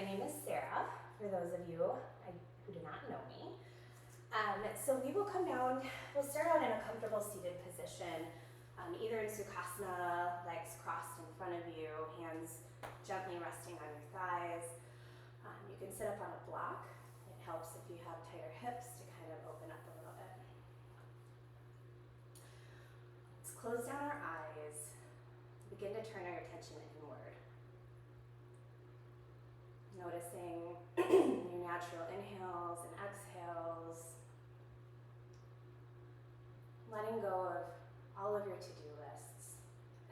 My name is Sarah, for those of you who do not know me. So we will come down, we'll start out in a comfortable seated position, either in Sukhasana, legs crossed in front of you, hands gently resting on your thighs. You can sit up on a block. It helps if you have tighter hips to kind of open up a little bit. Let's close down our eyes. Begin to turn our attention inward. Noticing your natural inhales and exhales. Letting go of all of your to-do lists,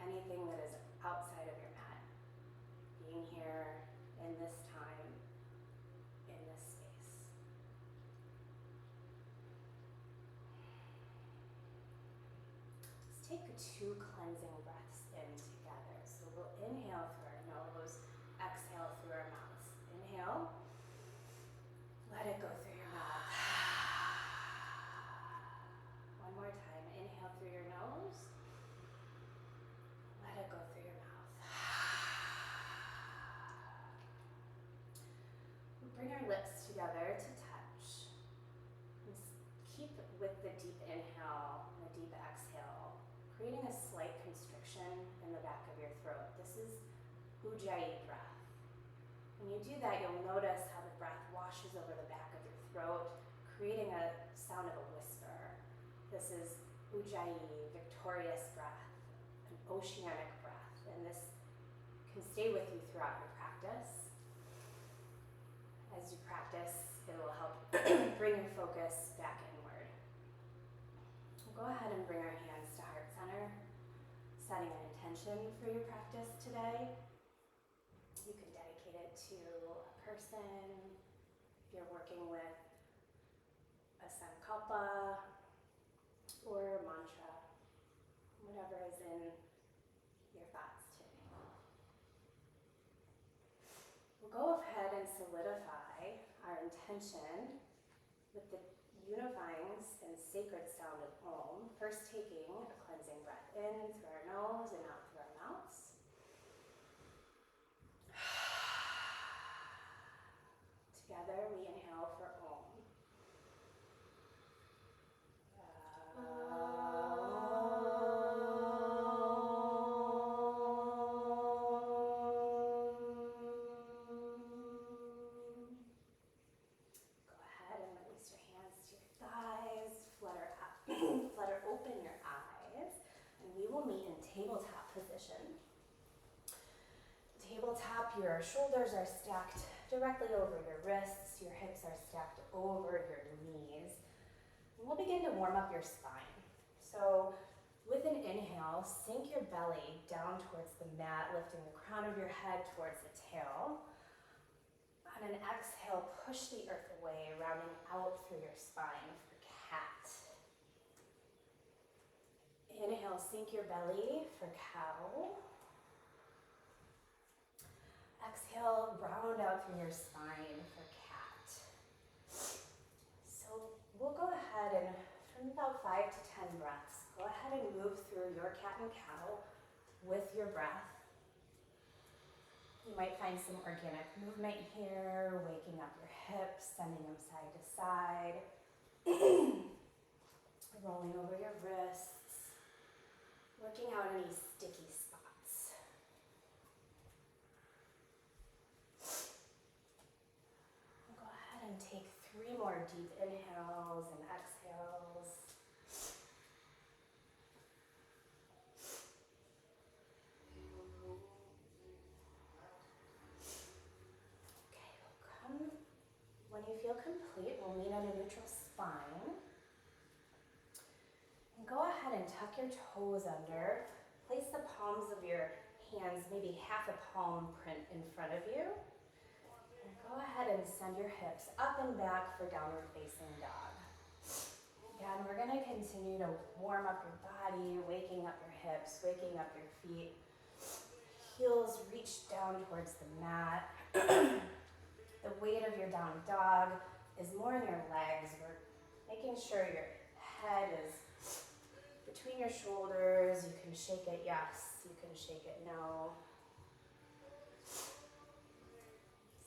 anything that is outside of your mat. Being here in this time, in this space. Let's take 2 cleansing breaths in together. So we'll inhale through our nose, exhale through our mouths. Inhale, let it go through your mouth. One more time, inhale through your nose, let it go through your mouth. Bring our lips together to touch. Keep with the deep inhale and the deep exhale, creating a slight constriction in the back of your throat. This is Ujjayi breath. When you do that, you'll notice how the breath washes over the back of your throat, creating a sound of a whisper. This is Ujjayi, victorious breath, an oceanic breath, and this can stay with you throughout your practice. As you practice, it will help bring your focus back inward. We'll go ahead and bring our hands to heart center, setting an intention for your practice today. You can dedicate it to a person, if you're working with a sankalpa or a mantra, whatever is in your thoughts today. We'll go ahead and solidify our intention with the unifying and sacred sound of Om, first taking a cleansing breath in through our nose and out through our mouths. Together we inhale for Om. Go ahead and release your hands to your thighs, flutter open your eyes, and we will meet in tabletop position. Tabletop, your shoulders are stacked directly over your wrists, your hips are stacked over your knees. And we'll begin to warm up your spine. So with an inhale, sink your belly down towards the mat, lifting the crown of your head towards the tail. On an exhale, push the earth away, rounding out through your spine for cat. Inhale, sink your belly for cow. Exhale, round out through your spine for cat. So we'll go ahead and from about 5 to 10 breaths, go ahead and move through your cat and cow with your breath. You might find some organic movement here, waking up your hips, sending them side to side, rolling over your wrists, working out any sticky spots. Go ahead and take 3 more deep inhales and exhales. When you feel complete, we'll meet on a neutral spine. And go ahead and tuck your toes under. Place the palms of your hands, maybe half a palm print in front of you. And go ahead and send your hips up and back for downward facing dog. Again, we're going to continue to warm up your body, waking up your hips, waking up your feet. Heels reach down towards the mat. The weight of your down dog is more in your legs. We're making sure your head is between your shoulders. You can shake it yes, you can shake it no.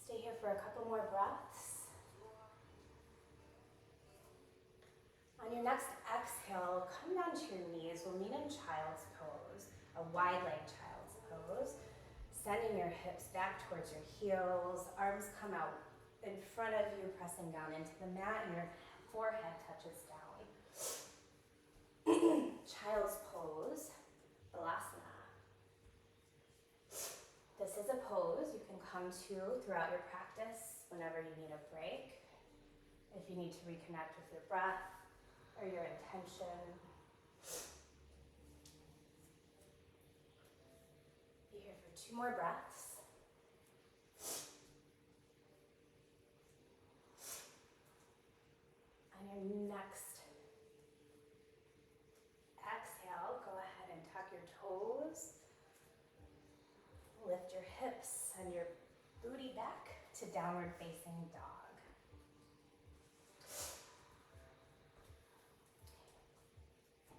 Stay here for a couple more breaths. On your next exhale, come down to your knees. We'll meet in child's pose, a wide leg child's pose. Sending your hips back towards your heels, arms come out in front of you, pressing down into the mat, and your forehead touches down. Child's pose, Balasana. This is a pose you can come to throughout your practice whenever you need a break, if you need to reconnect with your breath or your intention. Be here for 2 more breaths. On your next exhale, go ahead and tuck your toes. Lift your hips and your booty back to downward facing dog.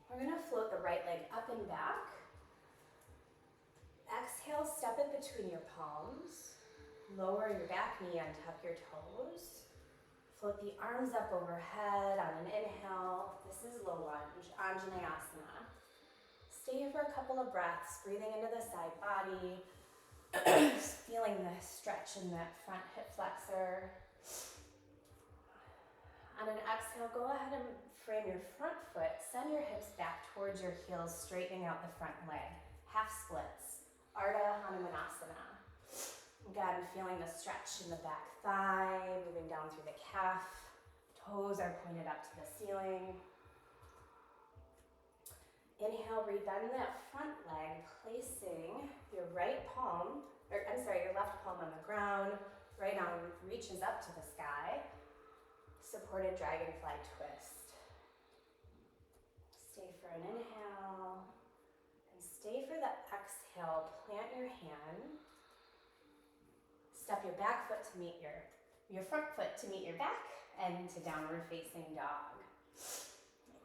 We're going to float the right leg up and back. Exhale, step it between your palms. Lower your back knee and tuck your toes. Float the arms up overhead on an inhale. This is low lunge, Anjaneyasana. Stay here for a couple of breaths, breathing into the side body, feeling the stretch in that front hip flexor. On an exhale, go ahead and frame your front foot. Send your hips back towards your heels, straightening out the front leg. Half splits, Ardha Hanumanasana. Again, feeling the stretch in the back thigh, moving down through the calf. Toes are pointed up to the ceiling. Inhale, rebend that front leg, placing your left palm on the ground. Right arm reaches up to the sky. Supported dragonfly twist. Stay for an inhale, and stay for the exhale. Plant your hand. Step your back foot to meet your front foot to meet your back, and to downward facing dog.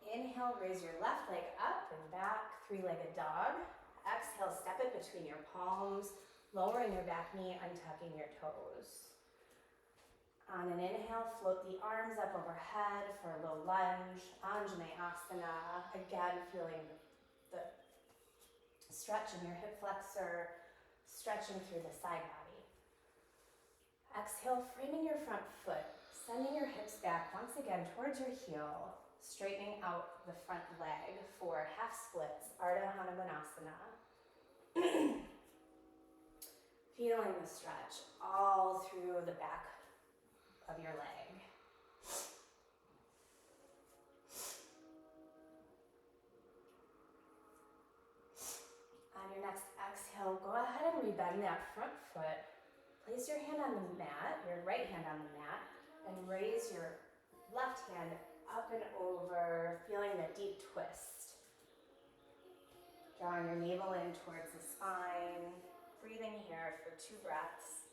Inhale, raise your left leg up and back, 3-legged dog. Exhale, step it between your palms, lowering your back knee, untucking your toes. On an inhale, float the arms up overhead for a low lunge, Anjaneyasana. Again, feeling the stretch in your hip flexor, stretching through the side body. Exhale, framing your front foot, sending your hips back once again towards your heel, straightening out the front leg for half splits, Ardha Hanumanasana. Feeling the stretch all through the back of your leg. On your next exhale, go ahead and rebend that front foot. Place your hand on the mat, your right hand on the mat, and raise your left hand up and over, feeling the deep twist. Drawing your navel in towards the spine, breathing here for 2 breaths.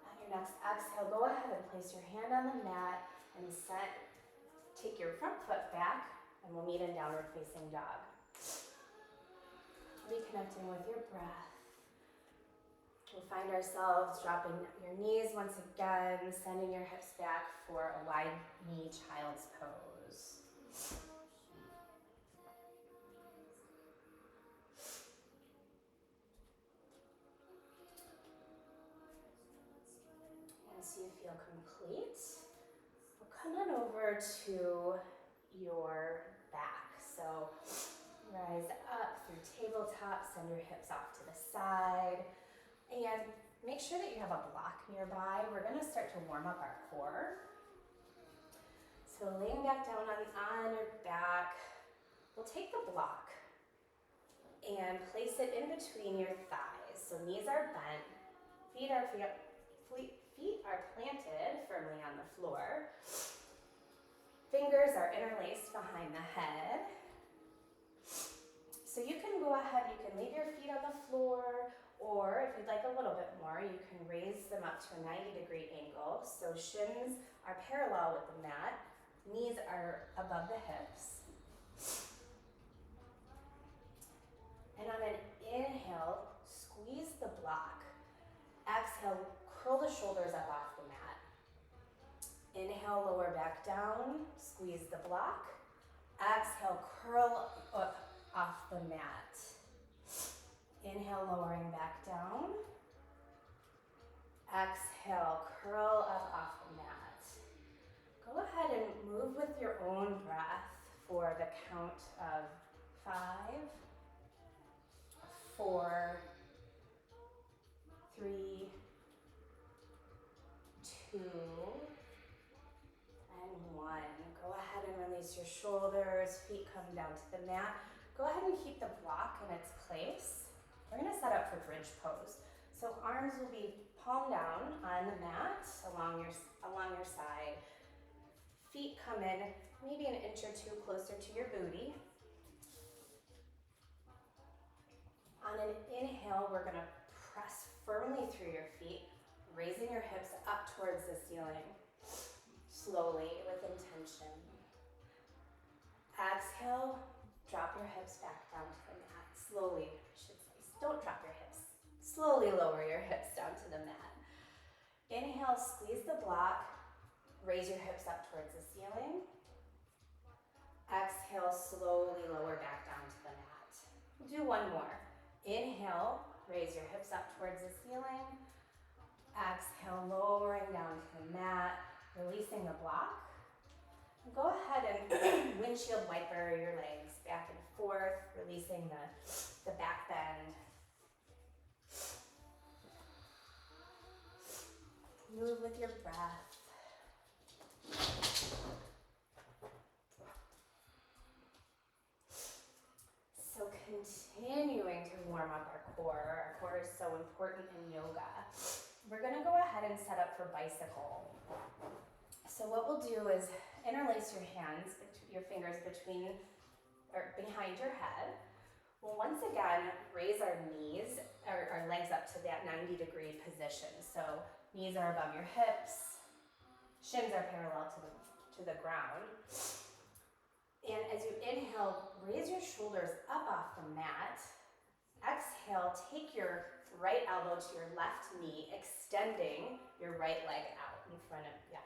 On your next exhale, go ahead and place your hand on the mat and take your front foot back, and we'll meet in downward facing dog. Reconnecting with your breath. We'll find ourselves dropping your knees once again, sending your hips back for a wide knee child's pose. Once you feel complete, we'll come on over to your back. So rise up through tabletop, send your hips off to the side, and make sure that you have a block nearby. We're going to start to warm up our core. So laying back down on your back, we'll take the block and place it in between your thighs. So knees are bent, feet are planted firmly on the floor. Fingers are interlaced behind the head. So you can go ahead, you can leave your feet on the floor, or if you'd like a little bit more, you can raise them up to a 90-degree angle. So shins are parallel with the mat, knees are above the hips. And on an inhale, squeeze the block squeeze the block. Exhale, curl up off the mat. Inhale, lowering back down. Exhale, curl up off the mat. Go ahead and move with your own breath for the count of 5, 4, 3, 2, and 1. Go ahead and release your shoulders, feet come down to the mat. Go ahead and keep the block in its place. We're gonna set up for bridge pose. So arms will be palm down on the mat along your side. Feet come in maybe an inch or two closer to your booty. On an inhale, we're gonna press firmly through your feet, raising your hips up towards the ceiling, slowly with intention. Exhale, drop your hips back down to the mat. Slowly, I should say, don't drop your hips. Slowly lower your hips down to the mat. Inhale, squeeze the block, raise your hips up towards the ceiling. Exhale, slowly lower back down to the mat. We'll do one more. Inhale, raise your hips up towards the ceiling. Exhale, lowering down to the mat, releasing the block. Go ahead and windshield wiper your legs back and forth, releasing the back bend. Move with your breath. So continuing to warm up our core. Our core is so important in yoga. We're gonna go ahead and set up for bicycle. So what we'll do is interlace your hands, your fingers between or behind your head. We'll once again raise our knees, our legs up to that 90-degree position. So knees are above your hips, shins are parallel to the ground. And as you inhale, raise your shoulders up off the mat. Exhale, take your right elbow to your left knee, extending your right leg out in front of yes.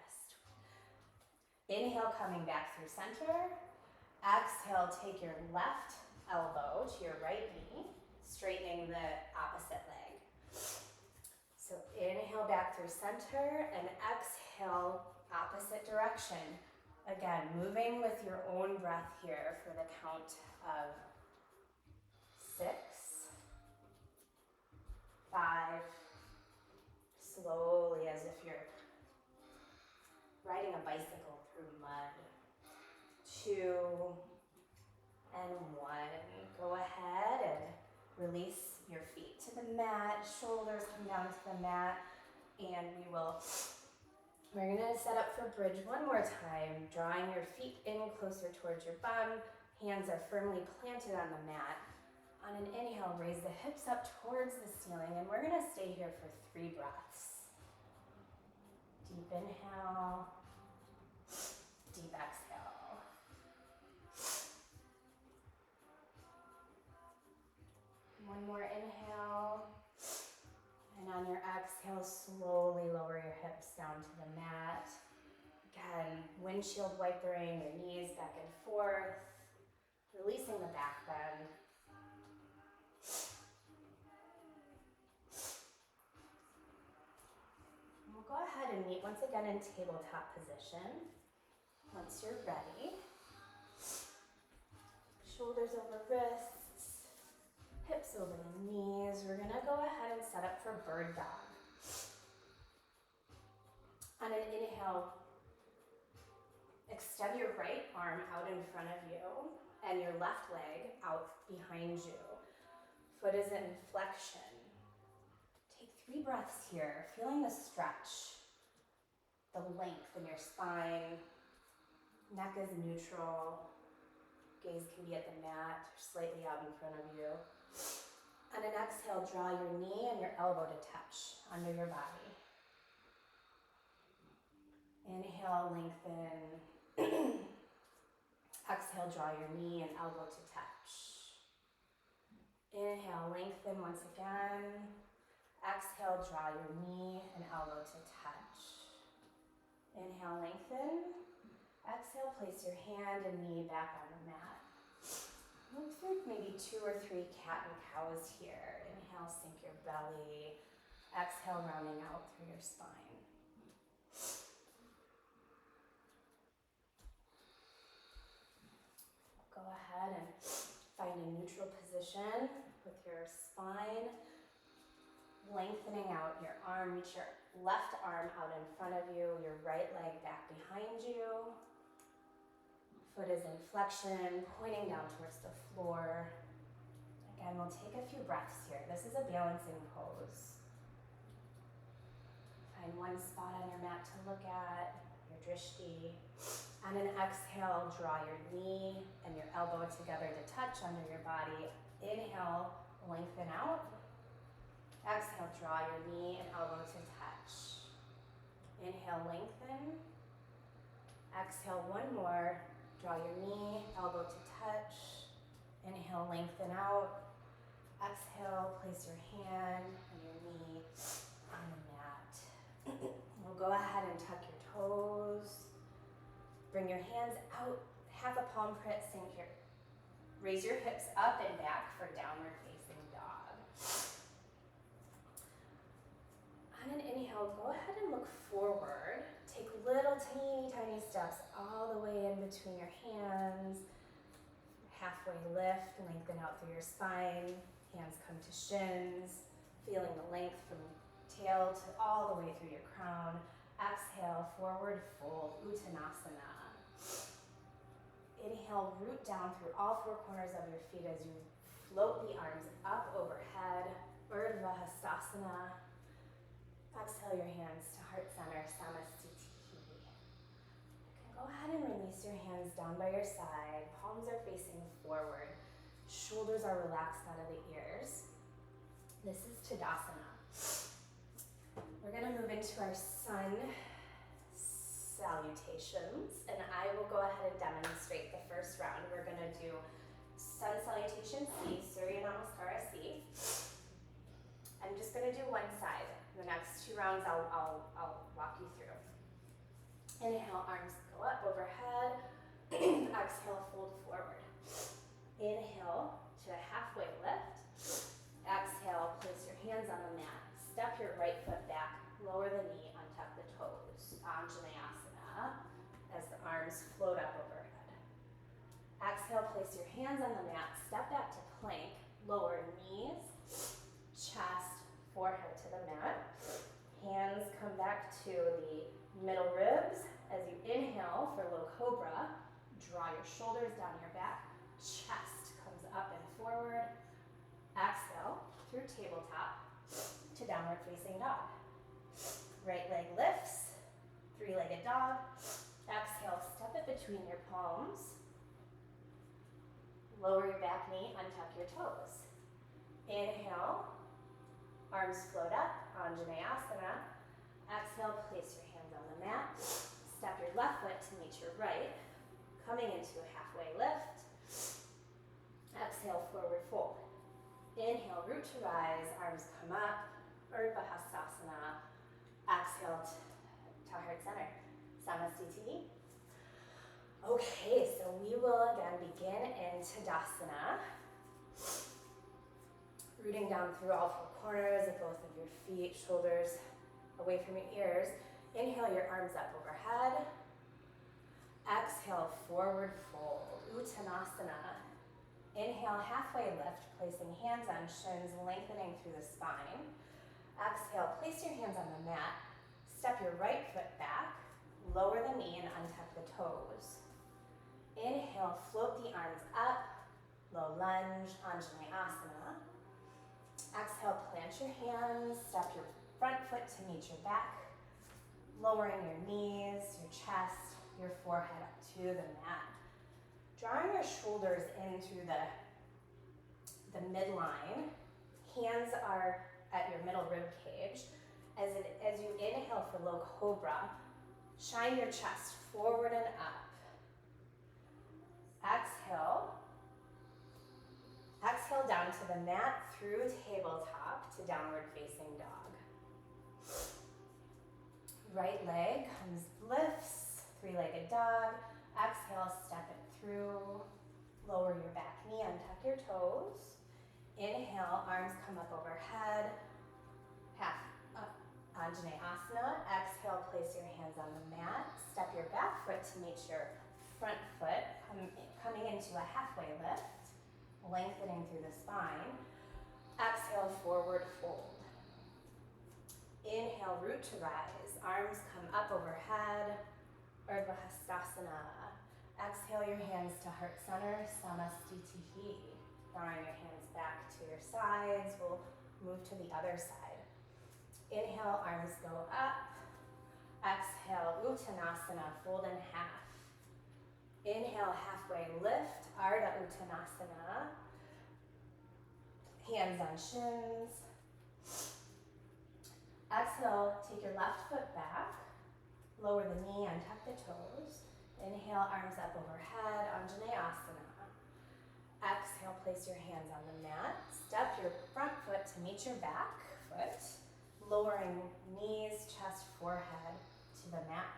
Inhale, coming back through center. Exhale, take your left elbow to your right knee, straightening the opposite leg. So inhale back through center and exhale opposite direction. Again, moving with your own breath here for the count of 6, 5, slowly as if you're riding a bicycle through mud. 2 and 1. Go ahead and release your feet to the mat, shoulders come down to the mat, and we're gonna set up for bridge one more time, drawing your feet in closer towards your bum, hands are firmly planted on the mat. On an inhale, raise the hips up towards the ceiling, and we're gonna stay here for 3 breaths. Deep inhale, deep exhale. One more inhale. And on your exhale, slowly lower your hips down to the mat. Again, windshield wipering your knees back and forth, releasing the back bend. And we'll go ahead and meet once again in tabletop position. Once you're ready, shoulders over wrists, hips over the knees. We're gonna go ahead and set up for bird dog. On an inhale, extend your right arm out in front of you and your left leg out behind you. Foot is in flexion. Take 3 breaths here, feeling the stretch, the length in your spine. Neck is neutral. Gaze can be at the mat or slightly out in front of you. On an exhale, draw your knee and your elbow to touch under your body. Inhale, lengthen. Exhale, draw your knee and elbow to touch. Inhale, lengthen once again. Exhale, draw your knee and elbow to touch. Inhale, lengthen. Exhale, place your hand and knee back on the mat. Move through maybe 2 or 3 cat and cows here. Inhale, sink your belly. Exhale, rounding out through your spine. Go ahead and find a neutral position with your spine lengthening out your arm. Reach your left arm out in front of you, your right leg back behind you. Foot is in flexion, pointing down towards the floor. Again, we'll take a few breaths here. This is a balancing pose. Find one spot on your mat to look at, your drishti. On an exhale, draw your knee and your elbow together to touch under your body. Inhale, lengthen out. Exhale, draw your knee and elbow to touch. Inhale, lengthen. Exhale, one more. Draw your knee, elbow to touch. Inhale, lengthen out. Exhale, place your hand and your knee on the mat. We'll go ahead and tuck your toes. Bring your hands out, half a palm print, raise your hips up and back for downward facing dog. On an inhale, go ahead and look forward. Take little tiny steps all the way in between your hands. Halfway lift, lengthen out through your spine. Hands come to shins, feeling the length from tail to all the way through your crown. Exhale, forward fold, Uttanasana. Inhale, root down through all 4 corners of your feet as you float the arms up overhead, Urdhva Hastasana. Exhale your hands to heart center, Samastiti. Go ahead and release your hands down by your side. Palms are facing forward. Shoulders are relaxed out of the ears. This is Tadasana. We're going to move into our sun salutations, and I will go ahead and demonstrate the first round. We're going to do sun salutation C, Surya Namaskara C. I'm just going to do one side. The next 2 rounds I'll walk you through. Inhale, arms go up overhead. Exhale, fold forward. Inhale to a halfway lift. Exhale, place your hands on the mat. Step your right foot back, lower the knee, untuck the toes. Anjaneyasana as the arms float up overhead. Exhale, place your hands on the mat. Step back to plank. Lower knees, chest, forehead to the mat. Hands come back to the middle ribs. As you inhale for low cobra, draw your shoulders down your back. Chest comes up and forward. Exhale through tabletop to downward facing dog. Right leg lifts, 3-legged dog. Exhale, step it between your palms. Lower your back knee, untuck your toes. Inhale, arms float up, Anjaneyasana. Exhale, place your hands on the mat. Step your left foot to meet your right, coming into a halfway lift. Exhale, forward fold. Inhale, root to rise, arms come up, Urdhva Hastasana. Exhale to heart center, Samastiti. Okay, so we will again begin in Tadasana. Rooting down through all 4 corners of both of your feet, shoulders away from your ears. Inhale your arms up overhead. Exhale, forward fold, Uttanasana. Inhale, halfway lift, placing hands on shins, lengthening through the spine. Exhale, place your hands on the mat. Step your right foot back, lower the knee and untuck the toes. Inhale, float the arms up, low lunge, Anjaneyasana. Exhale, plant your hands, step your front foot to meet your back, lowering your knees, your chest, your forehead up to the mat. Drawing your shoulders into the midline. Hands are at your middle rib cage. As you inhale for low cobra, shine your chest forward and up. Exhale. Exhale down to the mat through tabletop to downward facing dog. Right leg lifts three-legged dog. Exhale, step it through. Lower your back knee, untuck your toes. Inhale, arms come up overhead. Half up, Anjaneyasana. Exhale, place your hands on the mat. Step your back foot to meet your front foot, coming into a halfway lift, lengthening through the spine. Exhale, forward fold. Inhale, root to rise. Arms come up overhead, Urdhva Hastasana. Exhale your hands to heart center, Samastitihi. Drawing your hands back to your sides, we'll move to the other side. Inhale, arms go up. Exhale, Uttanasana, fold in half. Inhale, halfway lift, Ardha Uttanasana. Hands on shins. Exhale, take your left foot back. Lower the knee, untuck the toes. Inhale, arms up overhead, Anjaneyasana. Exhale, place your hands on the mat. Step your front foot to meet your back foot. Lowering knees, chest, forehead to the mat.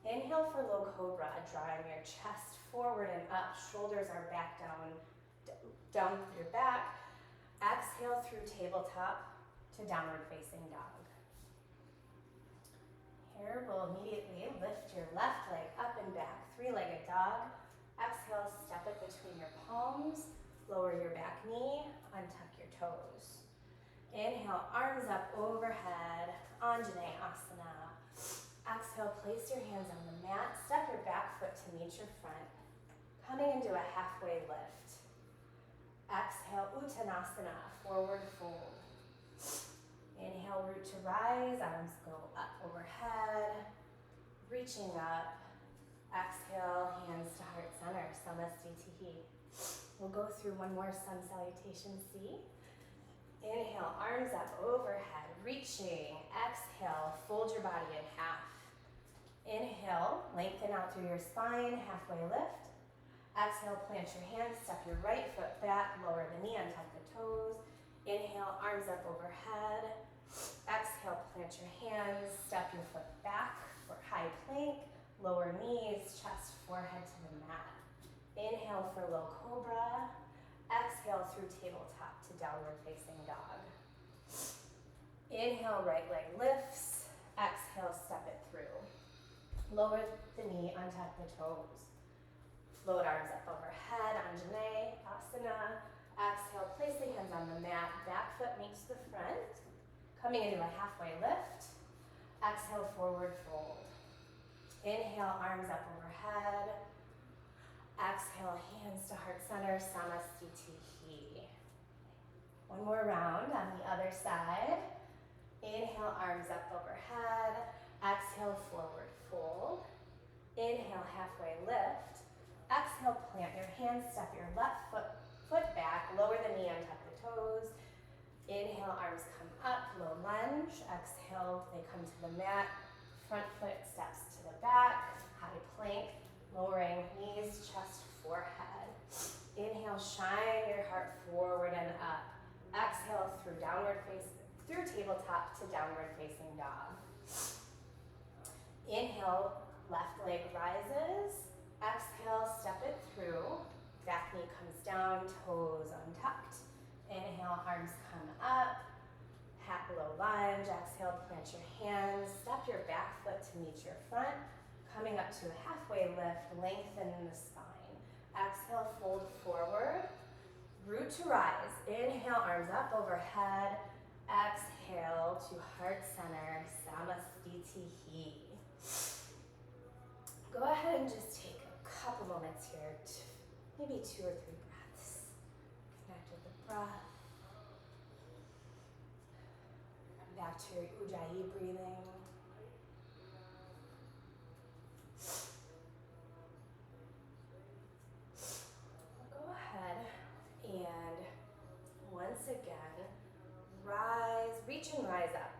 Inhale for low cobra, drawing your chest forward and up. Shoulders are back down through your back. Exhale through tabletop to downward facing dog. Here we'll immediately lift your left leg up and back, three-legged dog. Exhale, step it between your palms, lower your back knee, untuck your toes. Inhale, arms up overhead, Anjaneyasana. Exhale, place your hands on the mat, step your back foot to meet your front, coming into a halfway lift. Exhale, Uttanasana, forward fold. Inhale, root to rise, arms go up overhead, reaching up. Exhale, hands to heart center, Samastitihi. We'll go through one more sun salutation C. Inhale, arms up overhead, reaching. Exhale, fold your body in half. Inhale, lengthen out through your spine, halfway lift. Exhale, plant your hands, step your right foot back, lower the knee, untuck the toes. Inhale, arms up overhead. Exhale, plant your hands, step your foot back for high plank. Lower knees, chest, forehead to the mat. Inhale for low cobra. Exhale through tabletop to downward facing dog. Inhale, right leg lifts. Exhale, step it through. Lower the knee, untuck the toes. Float arms up overhead, Anjaneyasana. Exhale, place the hands on the mat. Back foot meets the front. Coming into a halfway lift. Exhale, forward fold. Inhale, arms up overhead. Exhale, hands to heart center, Samastitihi. One more round on the other side. Inhale, arms up overhead. Exhale, forward fold. Inhale, halfway lift. Exhale, plant your hands, step your left foot back, lower the knee, untuck the toes. Inhale, arms come up, low lunge. Exhale, they come to the mat. Front foot steps to the back, high plank, lowering knees, chest, forehead. Inhale, shine your heart forward and up. Exhale through tabletop to downward facing dog. Inhale, left leg rises. Exhale, step it through. Back knee comes down, toes untucked. Inhale, arms come up. Low lunge. Exhale, plant your hands. Step your back foot to meet your front. Coming up to a halfway lift, lengthen the spine. Exhale, fold forward. Root to rise. Inhale, arms up overhead. Exhale to heart center, Samastitihi. Go ahead and just take a couple moments here, maybe 2 or 3 breaths. Connect with the breath. Come back to your Ujjayi breathing. Go ahead and once again, rise, reach and rise up.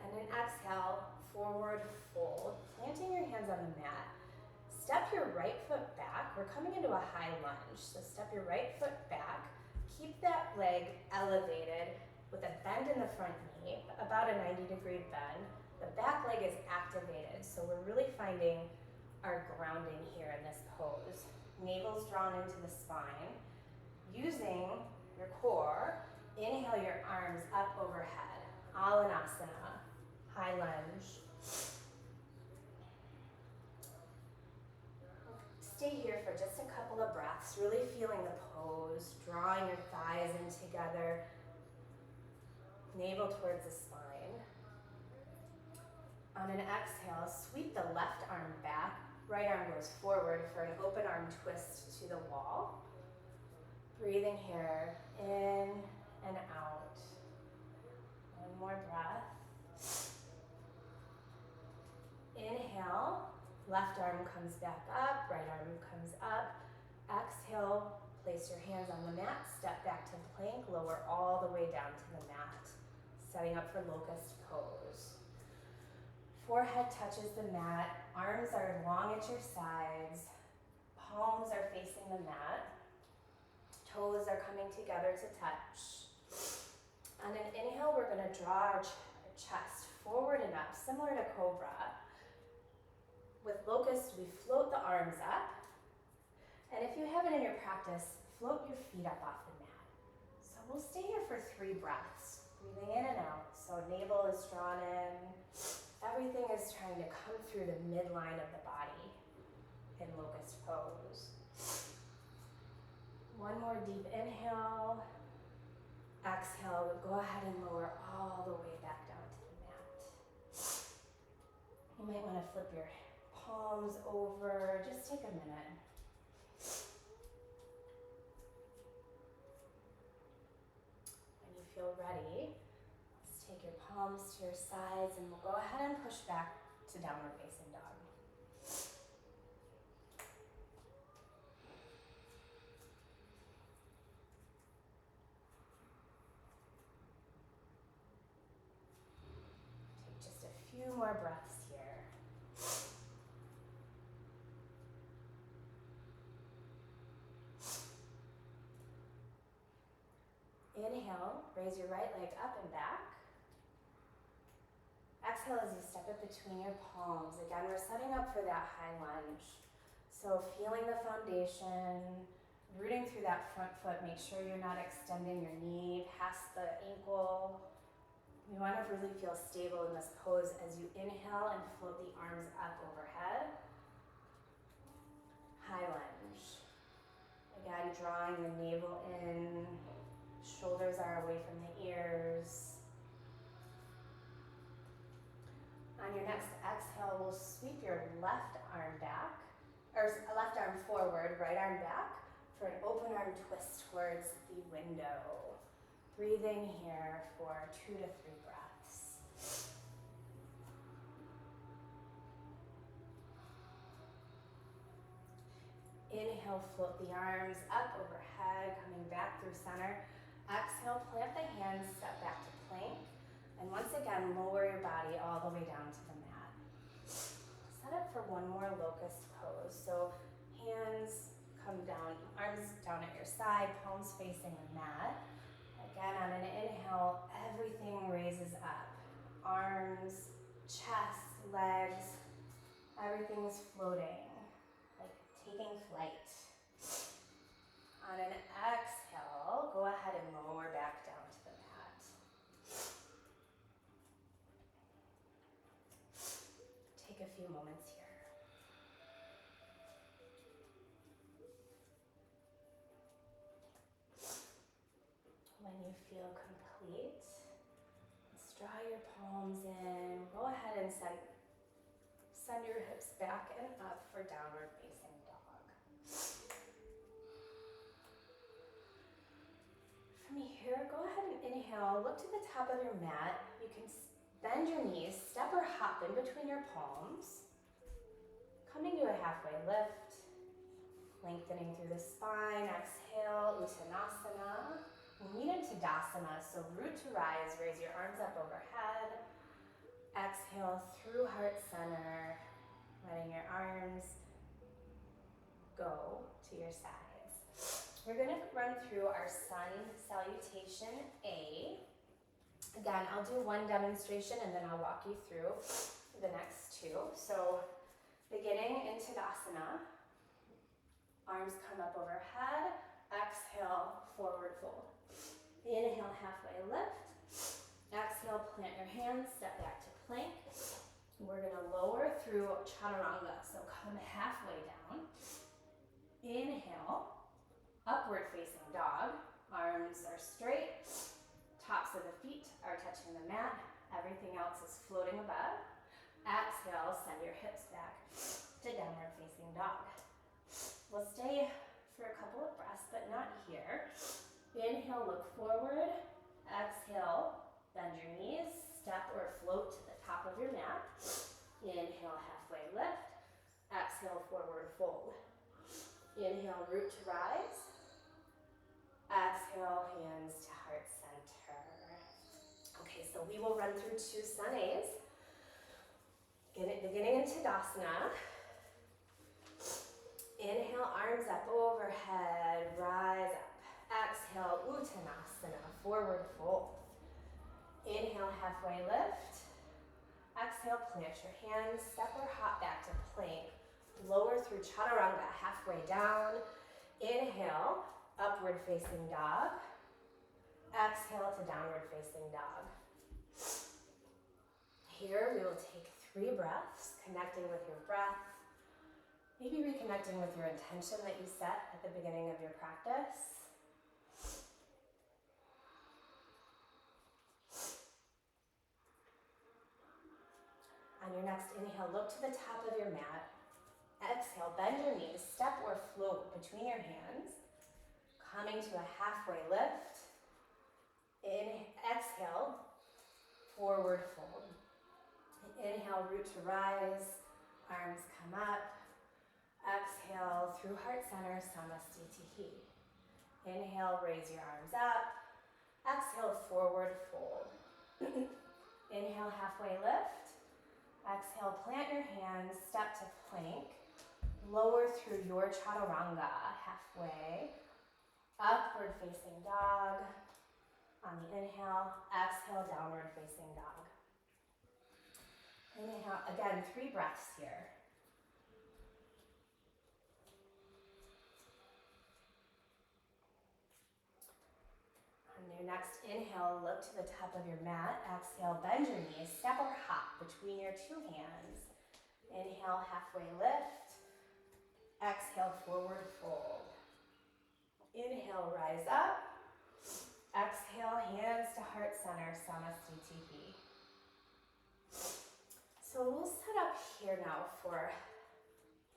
And then exhale, forward fold, planting your hands on the mat. Step your right foot back. We're coming into a high lunge. So step your right foot back. Keep that leg elevated with a bend in the front knee, about a 90-degree bend. The back leg is activated, so we're really finding our grounding here in this pose. Navel's drawn into the spine. Using your core, inhale your arms up overhead. Alanasana, high lunge. Stay here for just a couple of breaths, really feeling the pose, drawing your thighs in together, navel towards the spine. On an exhale, sweep the left arm back, right arm goes forward for an open arm twist to the wall. Breathing here, in and out. One more breath. Inhale, left arm comes back up, right arm comes up. Exhale, place your hands on the mat, step back to plank, lower all the way down to the mat. Setting up for locust pose. Forehead touches the mat, arms are long at your sides, palms are facing the mat, toes are coming together to touch. On an inhale, we're going to draw our chest forward and up, similar to cobra. With locust, we float the arms up, and if you have it in your practice, float your feet up off the mat. So we'll stay here for 3 breaths, breathing in and out. So navel is drawn in. Everything is trying to come through the midline of the body in locust pose. One more deep inhale. Exhale, go ahead and lower all the way back down to the mat. You might want to flip your palms over. Just take a minute. When you feel ready, take your palms to your sides and we'll go ahead and push back to downward facing dog. Take just a few more breaths here. Inhale, raise your right leg up and back. Exhale as you step it between your palms. Again, we're setting up for that high lunge. So feeling the foundation, rooting through that front foot. Make sure you're not extending your knee past the ankle. You want to really feel stable in this pose as you inhale and float the arms up overhead. High lunge. Again, drawing the navel in. Shoulders are away from the ears. On your next exhale, we'll sweep your left arm back, or left arm forward, right arm back for an open arm twist towards the window. Breathing here for 2 to 3 breaths. Inhale, float the arms up overhead, coming back through center. Exhale, plant the hands, step back to plank. And once again, lower your body all the way down to the mat. Set up for one more locust pose. So hands come down, arms down at your side, palms facing the mat. Again, on an inhale, everything raises up. Arms, chest, legs, everything is floating, like taking flight. On an exhale, go ahead and lower back down to the mat. Take a few moments here. When you feel complete, let's draw your palms in. Go ahead and send your hips back and up for downward facing dog. From here, go ahead and inhale, look to the top of your mat. You can bend your knees, step or hop in between your palms. Coming to a halfway lift, lengthening through the spine. Exhale, Uttanasana. We meet in Tadasana, so root to rise, raise your arms up overhead. Exhale through heart center, letting your arms go to your sides. We're going to run through our sun salutation A. Again, I'll do one demonstration and then I'll walk you through the next two. So beginning in Tadasana, arms come up overhead, exhale, forward fold. Inhale, halfway lift. Exhale, plant your hands, step back to plank. We're gonna lower through Chaturanga, so come halfway down. Inhale, upward facing dog. Arms are straight, tops of the feet are touching the mat. Everything else is floating above. Exhale, send your hips back to downward facing dog. We'll stay for a couple of breaths, but not here. Inhale, look forward. Exhale, bend your knees, step or float to the top of your mat. Inhale, halfway lift. Exhale, forward fold. Inhale, root to rise. Exhale, hands to heart center. Okay, so we will run through two sun A's. Beginning in Tadasana. Inhale, arms up overhead, rise up. Exhale, Uttanasana, forward fold. Inhale, halfway lift. Exhale, plant your hands, step or hop back to plank. Lower through Chaturanga, halfway down. Inhale, upward facing dog. Exhale to downward facing dog. Here we will take 3 breaths, connecting with your breath. Maybe reconnecting with your intention that you set at the beginning of your practice. On your next inhale, look to the top of your mat. Exhale, bend your knees, step or float between your hands. Coming to a halfway lift. Exhale, forward fold. Inhale, root to rise, arms come up. Exhale, through heart center, Samastitihi. Inhale, raise your arms up. Exhale, forward fold. Inhale, halfway lift. Exhale, plant your hands, step to plank. Lower through your Chaturanga, halfway. Upward facing dog. On the inhale, exhale, downward facing dog. Inhale, again, 3 breaths here. On your next inhale, look to the top of your mat. Exhale, bend your knees, step or hop between your 2 hands. Inhale, halfway lift. Exhale, forward fold. Inhale, rise up. Exhale, hands to heart center, Samastitihi. So we'll set up here now for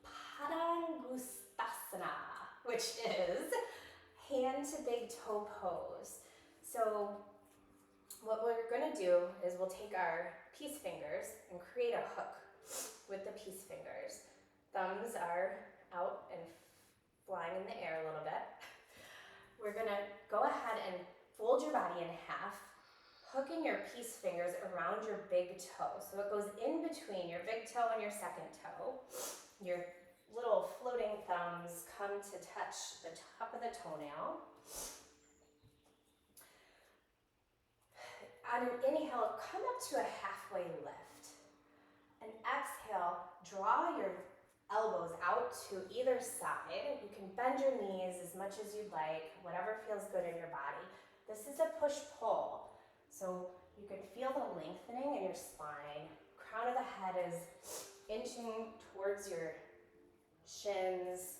Padangusthasana, which is hand to big toe pose. So what we're gonna do is we'll take our peace fingers and create a hook with the peace fingers. Thumbs are out and flying in the air a little bit. We're gonna go ahead and fold your body in half, hooking your peace fingers around your big toe. So it goes in between your big toe and your second toe. Your little floating thumbs come to touch the top of the toenail. On an inhale, come up to a halfway lift. And exhale, draw your elbows out to either side. You can bend your knees as much as you'd like, whatever feels good in your body. This is a push-pull, so you can feel the lengthening in your spine. Crown of the head is inching towards your shins.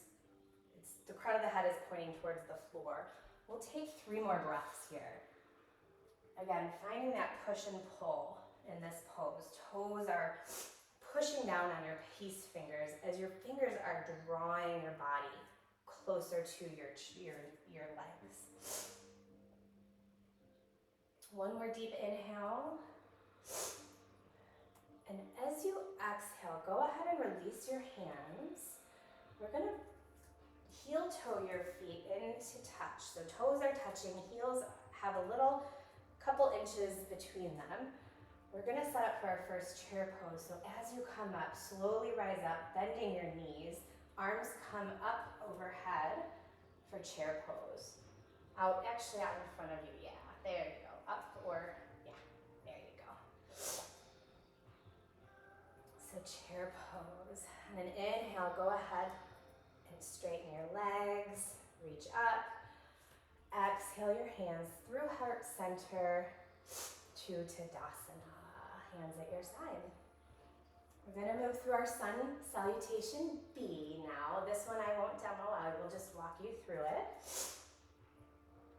The crown of the head is pointing towards the floor. We'll take 3 more breaths here. Again, finding that push and pull in this pose. Toes are pushing down on your peace fingers as your fingers are drawing your body closer to your legs. One more deep inhale. And as you exhale, go ahead and release your hands. We're gonna heel toe your feet into touch. So toes are touching, heels have a couple inches between them. We're gonna set up for our first chair pose. So as you come up, slowly rise up, bending your knees. Arms come up overhead for chair pose. Actually out in front of you, yeah, there you go. Up or, yeah, So chair pose. And then inhale, go ahead and straighten your legs, reach up. Exhale your hands through heart center to Tadasana. Hands at your side. We're gonna move through our sun salutation B now. This one I won't demo, I will just walk you through it.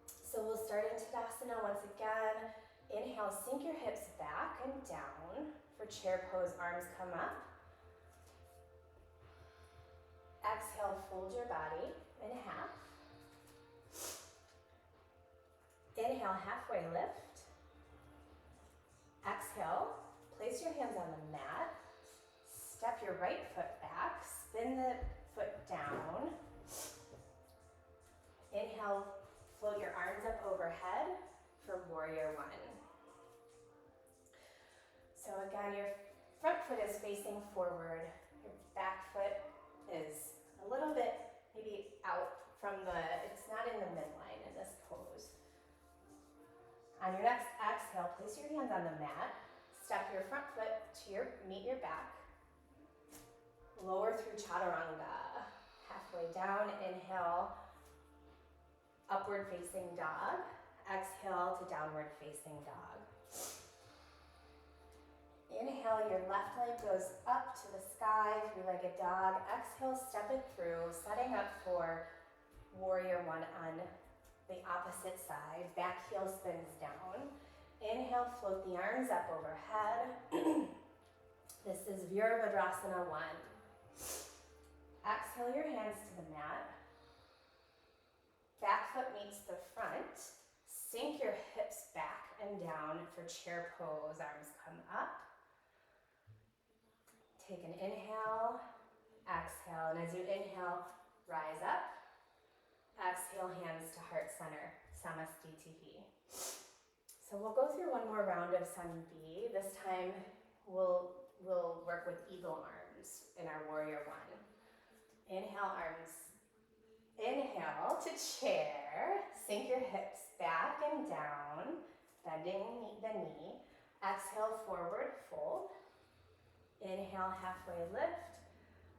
So we'll start in Tadasana once again. Inhale, sink your hips back and down. For chair pose, arms come up. Exhale, fold your body in half. Inhale, halfway lift. Exhale, place your hands on the mat. Step your right foot back, spin the foot down. Inhale, float your arms up overhead for warrior one. So again, your front foot is facing forward. Your back foot is a little bit maybe out from it's not in the midline in this pose. On your next exhale, place your hands on the mat. Step your front foot to meet your back. Lower through Chaturanga. Halfway down, inhale, upward facing dog. Exhale to downward facing dog. Inhale, your left leg goes up to the sky, three-legged dog. Exhale, step it through, setting up for warrior one on the opposite side. Back heel spins down. Inhale, float the arms up overhead. This is Virabhadrasana 1. Exhale your hands to the mat. Back foot meets the front. Sink your hips back and down for chair pose. Arms come up. Take an inhale, exhale, and as you inhale, rise up. Exhale, hands to heart center, Samastitihi. So we'll go through one more round of Sun B. This time we'll work with eagle arms in our warrior one. Inhale, arms. Inhale to chair. Sink your hips back and down, bending the knee. Exhale, forward fold. Inhale, halfway lift.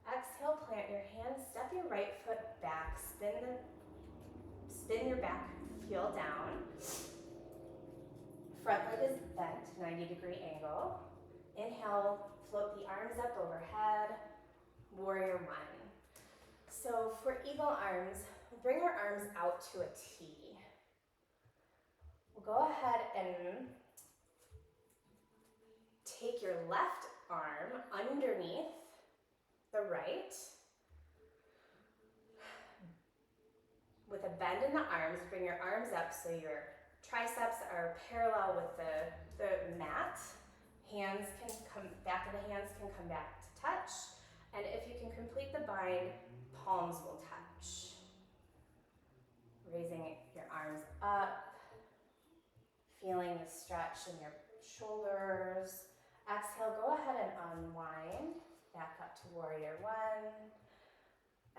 Exhale, plant your hands, step your right foot back, spin your back heel down. Front leg is bent, 90-degree angle. Inhale, float the arms up overhead, warrior one. So for eagle arms, we'll bring our arms out to a T. We'll go ahead and take your left arm underneath the right. With a bend in the arms, bring your arms up so your triceps are parallel with the mat. Hands can come, back of the hands can come back to touch. And if you can complete the bind, palms will touch. Raising your arms up, feeling the stretch in your shoulders. Exhale, go ahead and unwind, back up to warrior one.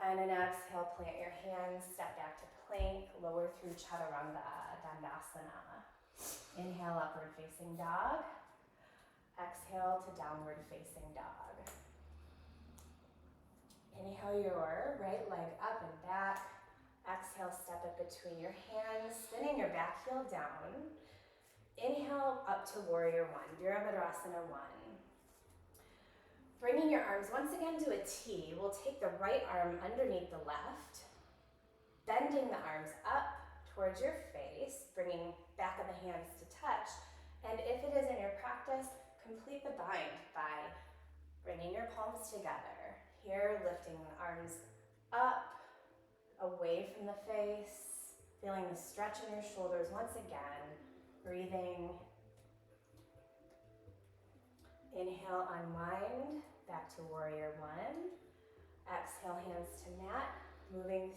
And an exhale, plant your hands, step back to plank, lower through Chaturanga, Dandasana. Inhale, upward facing dog. Exhale to downward facing dog. Inhale your right leg up and back. Exhale, step it between your hands, spinning your back heel down. Inhale up to warrior one, Virabhadrasana 1. Bringing your arms once again to a T, we'll take the right arm underneath the left, bending the arms up towards your face, bringing back of the hands to touch. And if it is in your practice, complete the bind by bringing your palms together. Here, lifting the arms up, away from the face, feeling the stretch in your shoulders once again. Breathing. Inhale, unwind, back to warrior one. Exhale, hands to mat, bringing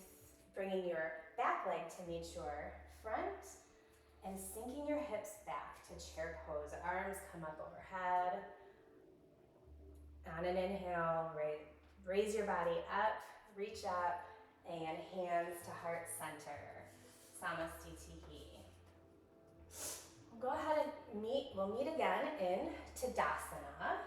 your back leg to meet your front, and sinking your hips back to chair pose. Arms come up overhead. On an inhale, raise your body up, reach up, and hands to heart center, Samastitihi. Go ahead and we'll meet again in Tadasana.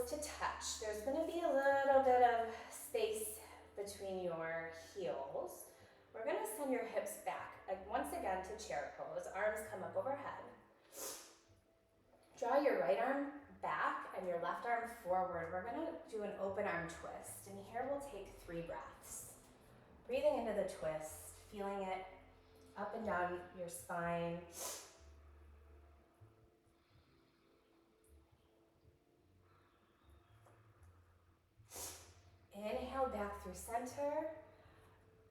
heels to touch. There's going to be a little bit of space between your heels. We're going to send your hips back, once again to chair pose. Arms come up overhead. Draw your right arm back and your left arm forward. We're going to do an open arm twist. And here we'll take 3 breaths. Breathing into the twist, feeling it up and down your spine. Inhale back through center.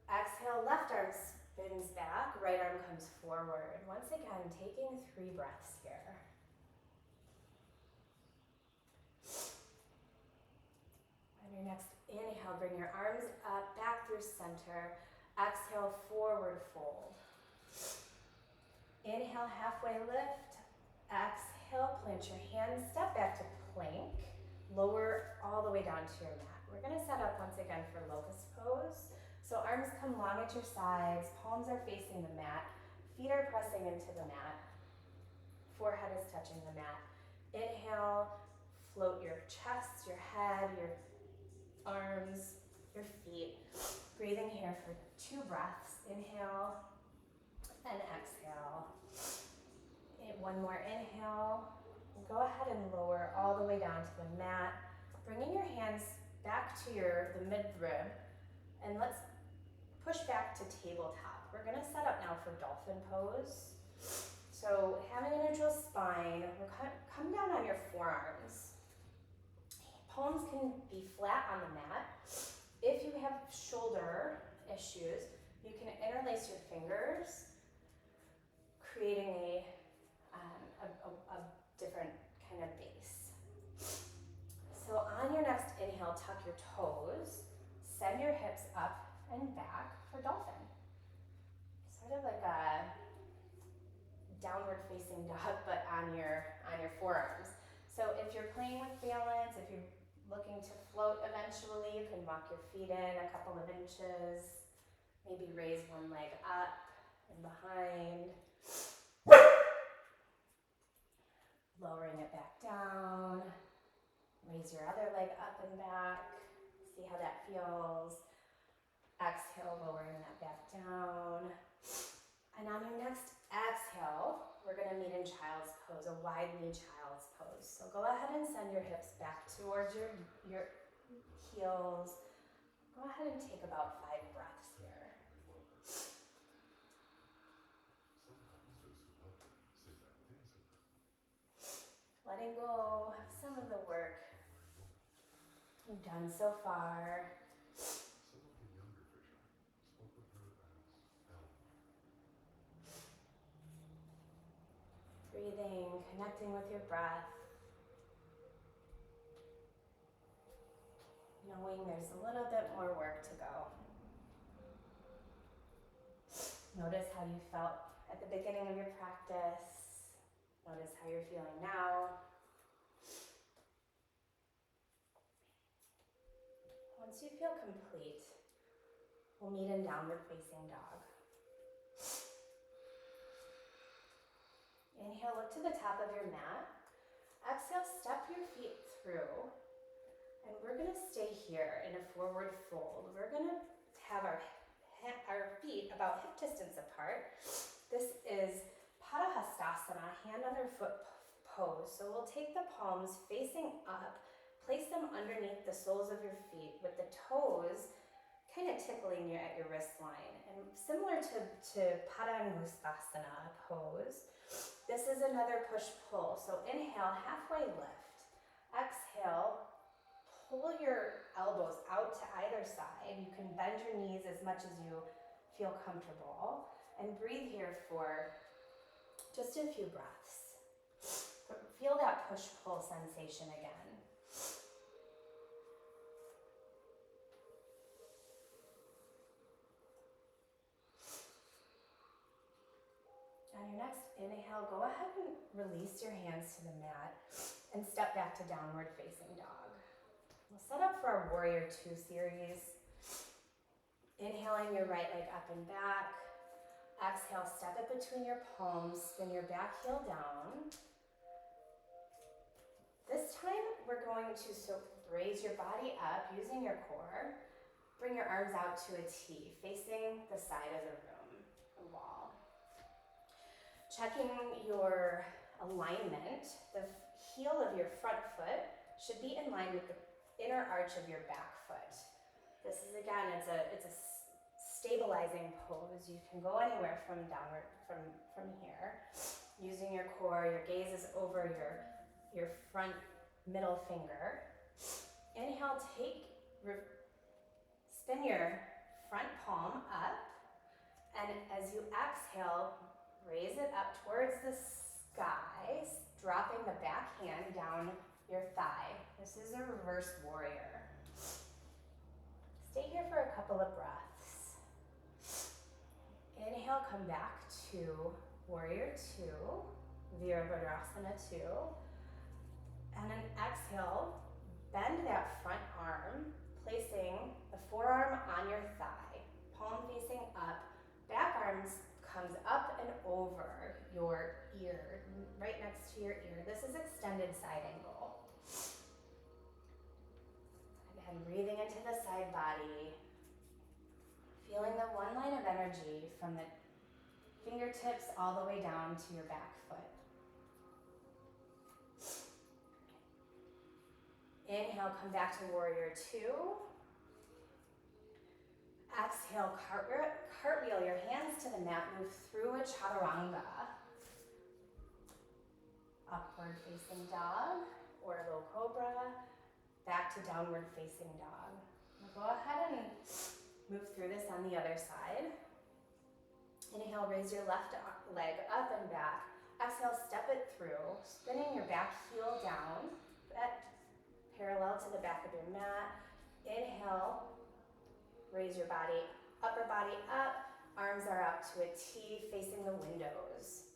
Exhale, left arm spins back, right arm comes forward. Once again, taking 3 breaths here. On your next inhale, bring your arms up, back through center. Exhale, forward fold. Inhale, halfway lift. Exhale, plant your hands, step back to plank. Lower all the way down to your mat. We're going to set up once again for locust pose. So arms come long at your sides, palms are facing the mat, feet are pressing into the mat, forehead is touching the mat. Inhale, float your chest, your head, your arms, your feet. Breathing here for 2 breaths. Inhale and exhale. One more inhale. Go ahead and lower all the way down to the mat, bringing your hands back to the midrib, and let's push back to tabletop. We're going to set up now for dolphin pose. So having a neutral spine, come down on your forearms. Palms can be flat on the mat. If you have shoulder issues, you can interlace your fingers, creating a different kind of base. So on your next inhale, tuck your toes, send your hips up and back for dolphin. Sort of like a downward facing dog, but on your forearms. So if you're playing with balance, if you're looking to float eventually, you can walk your feet in a couple of inches, maybe raise one leg up and behind. Lowering it back down. Raise your other leg up and back. See how that feels. Exhale, lowering that back down. And on your next exhale, we're going to meet in child's pose, a wide knee child's pose. So go ahead and send your hips back towards your heels. Go ahead and take about 5 breaths here. Letting go of some of the work you've done so far. Breathing, connecting with your breath. Knowing there's a little bit more work to go. Notice how you felt at the beginning of your practice. Notice how you're feeling now. Once you feel complete, we'll meet in downward facing dog. Inhale, look to the top of your mat. Exhale, step your feet through. And we're going to stay here in a forward fold. We're going to have our feet about hip distance apart. This is Padahastasana, hand under foot pose. So we'll take the palms facing up, place them underneath the soles of your feet with the toes kind of tickling you at your wrist line. And similar to Padangusthasana pose, this is another push-pull. So inhale, halfway lift. Exhale, pull your elbows out to either side. You can bend your knees as much as you feel comfortable. And breathe here for just a few breaths. Feel that push-pull sensation again. On your next inhale, go ahead and release your hands to the mat and step back to downward facing dog. We'll set up for our Warrior 2 series. Inhaling your right leg up and back. Exhale, step it between your palms, spin your back heel down. This time we're going to raise your body up using your core. Bring your arms out to a T, facing the side of the room, the wall. Checking your alignment, the heel of your front foot should be in line with the inner arch of your back foot. This is, again, it's a stabilizing pose. You can go anywhere from downward, from here. Using your core, your gaze is over your front middle finger. Inhale, spin your front palm up, and as you exhale, raise it up towards the sky, dropping the back hand down your thigh. This is a reverse warrior. Stay here for a couple of breaths. Inhale, come back to warrior two, Virabhadrasana 2. And then exhale, bend that front arm, placing the forearm on your thigh, palm facing up, back arms comes up and over your ear, right next to your ear. This is extended side angle. Again, breathing into the side body, feeling the one line of energy from the fingertips all the way down to your back foot. Inhale, come back to warrior two. Exhale, cartwheel your hands to the mat, move through a chaturanga. Upward facing dog or low cobra, back to downward facing dog. We'll go ahead and move through this on the other side. Inhale, raise your left leg up and back. Exhale, step it through, spinning your back heel down, parallel to the back of your mat. Inhale, raise your body, upper body up, arms are out to a T facing the windows.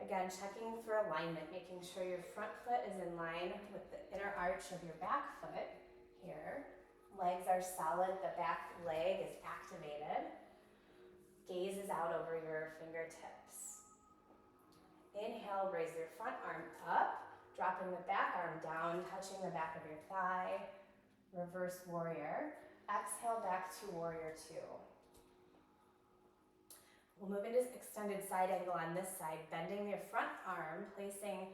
Again, checking for alignment, making sure your front foot is in line with the inner arch of your back foot here. Legs are solid, the back leg is activated. Gaze is out over your fingertips. Inhale, raise your front arm up, dropping the back arm down, touching the back of your thigh. Reverse warrior. Exhale, back to warrior two. We'll move into extended side angle on this side, bending your front arm, placing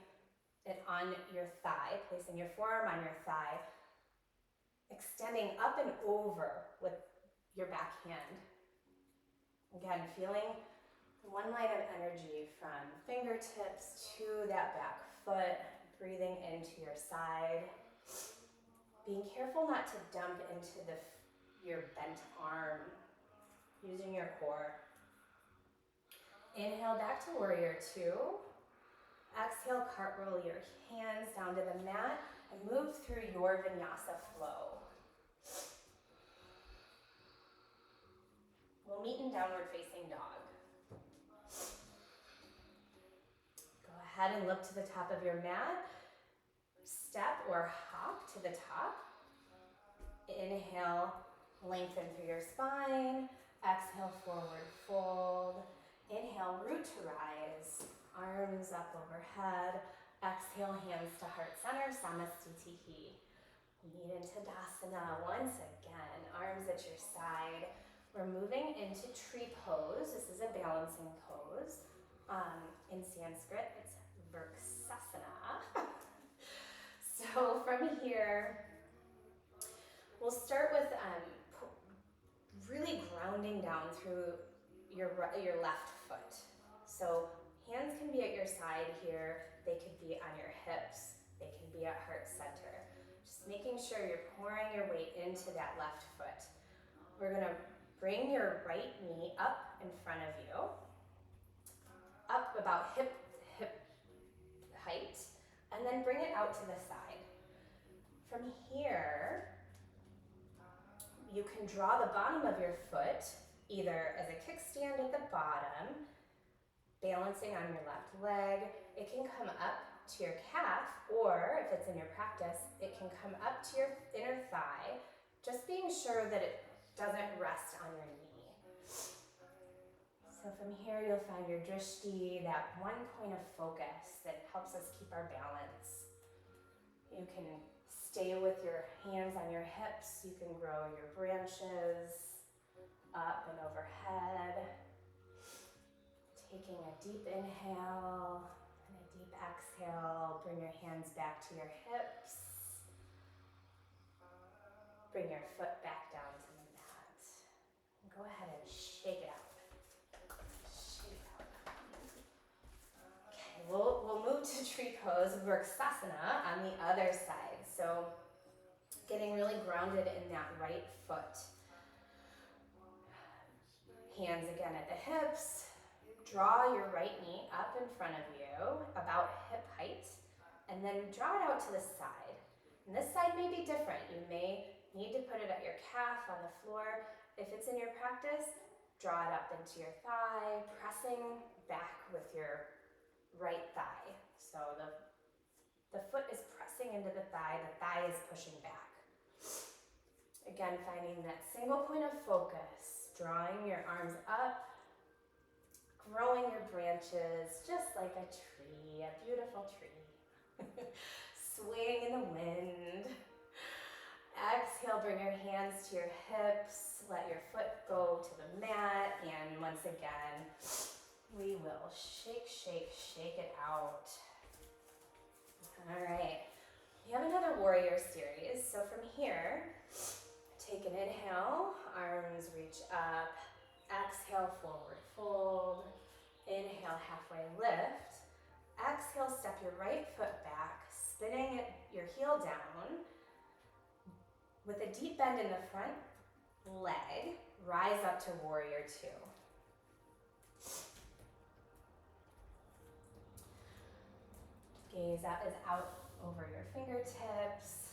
it on your thigh, placing your forearm on your thigh, extending up and over with your back hand. Again, feeling the one line of energy from fingertips to that back foot, breathing into your side. Being careful not to dump into your bent arm, using your core. Inhale, back to warrior two. Exhale, cartwheel your hands down to the mat and move through your vinyasa flow. We'll meet in downward facing dog. Go ahead and look to the top of your mat. Step or hop to the top. Inhale, lengthen through your spine. Exhale, forward fold. Inhale, root to rise. Arms up overhead. Exhale, hands to heart center, Samastitihi. Meet in Tadasana once again. Arms at your side. We're moving into tree pose. This is a balancing pose. In Sanskrit, it's Vrksasana. So from here, we'll start with really grounding down through your left foot. So hands can be at your side here. They could be on your hips. They can be at heart center. Just making sure you're pouring your weight into that left foot. We're gonna bring your right knee up in front of you, up about hip height, and then bring it out to the side. From here, you can draw the bottom of your foot either as a kickstand at the bottom, balancing on your left leg. It can come up to your calf, or if it's in your practice, it can come up to your inner thigh, just being sure that it doesn't rest on your knee. So from here, you'll find your drishti, that one point of focus that helps us keep our balance. You can stay with your hands on your hips. You can grow your branches up and overhead. Taking a deep inhale and a deep exhale. Bring your hands back to your hips. Bring your foot back down to the mat. And go ahead and shake it out. Shake it out. Okay, we'll move to tree pose, Vrksasana on the other side. So getting really grounded in that right foot. Hands again at the hips. Draw your right knee up in front of you, about hip height, and then draw it out to the side. And this side may be different. You may need to put it at your calf on the floor. If it's in your practice, draw it up into your thigh, pressing back with your right thigh. So the foot is pressing into the thigh is pushing back. Again, finding that single point of focus, drawing your arms up, growing your branches just like a tree, a beautiful tree. Swaying in the wind. Exhale, bring your hands to your hips. Let your foot go to the mat. And once again, we will shake, shake, shake it out. All right. We have another warrior series. So from here, take an inhale, arms reach up. Exhale, forward fold. Inhale, halfway lift. Exhale, step your right foot back, spinning your heel down. With a deep bend in the front leg, rise up to warrior two. Gaze is out over your fingertips.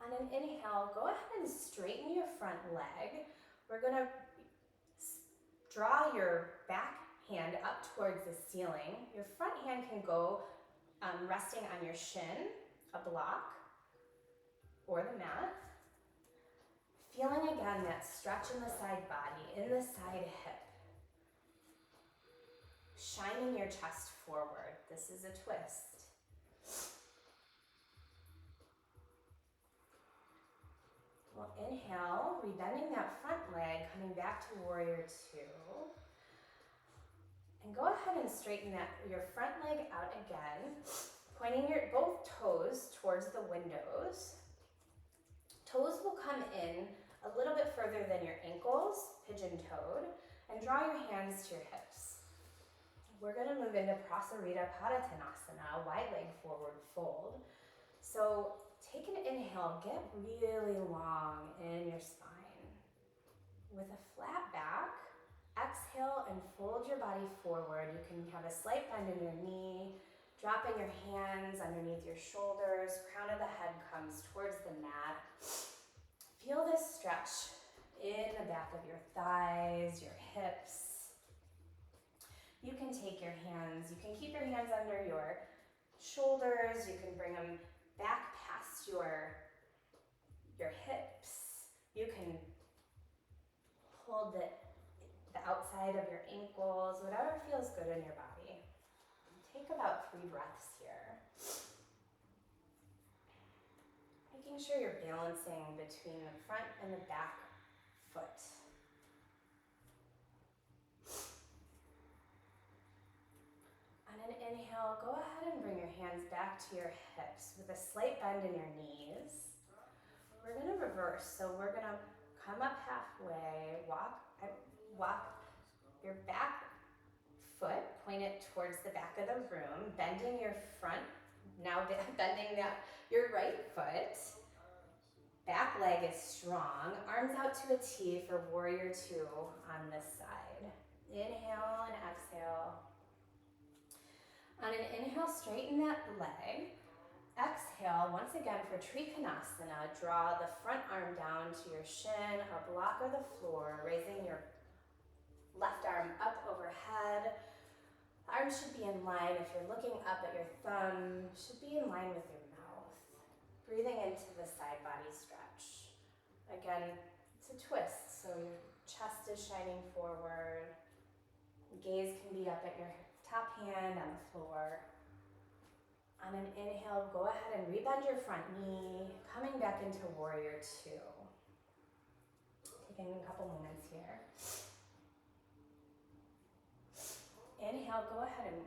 On an inhale, go ahead and straighten your front leg. We're gonna draw your back hand up towards the ceiling. Your front hand can go resting on your shin, a block, or the mat. Feeling again that stretch in the side body, in the side hip. Shining your chest forward. This is a twist. We'll inhale, rebending that front leg, coming back to warrior two. And go ahead and straighten your front leg out again, pointing your both toes towards the windows. Toes will come in a little bit further than your ankles, pigeon-toed, and draw your hands to your hips. We're gonna move into Prasarita Padottanasana, wide leg forward fold. So take an inhale, get really long in your spine. With a flat back, exhale and fold your body forward. You can have a slight bend in your knee, dropping your hands underneath your shoulders, crown of the head comes towards the mat. Feel this stretch in the back of your thighs, your hips. You can take your hands, you can keep your hands under your shoulders, you can bring them back past your hips. You can hold the outside of your ankles, whatever feels good in your body. Take about 3 breaths here. Making sure you're balancing between the front and the back foot. On an inhale, go ahead and bring your hands back to your hips with a slight bend in your knees. We're gonna reverse, so we're gonna come up halfway, walk your back foot, point it towards the back of the room, bending your front, now bending your right foot. Back leg is strong, arms out to a T for warrior two on this side. Inhale and exhale. On an inhale, straighten that leg. Exhale, once again for Trikonasana, draw the front arm down to your shin, a block or the floor, raising your left arm up overhead. The arm should be in line. If you're looking up at your thumb, should be in line with your mouth. Breathing into the side body stretch. Again, it's a twist, so your chest is shining forward. Gaze can be up at your top hand on the floor. On an inhale, go ahead and rebend your front knee, coming back into warrior two. Taking a couple moments here. Inhale, go ahead and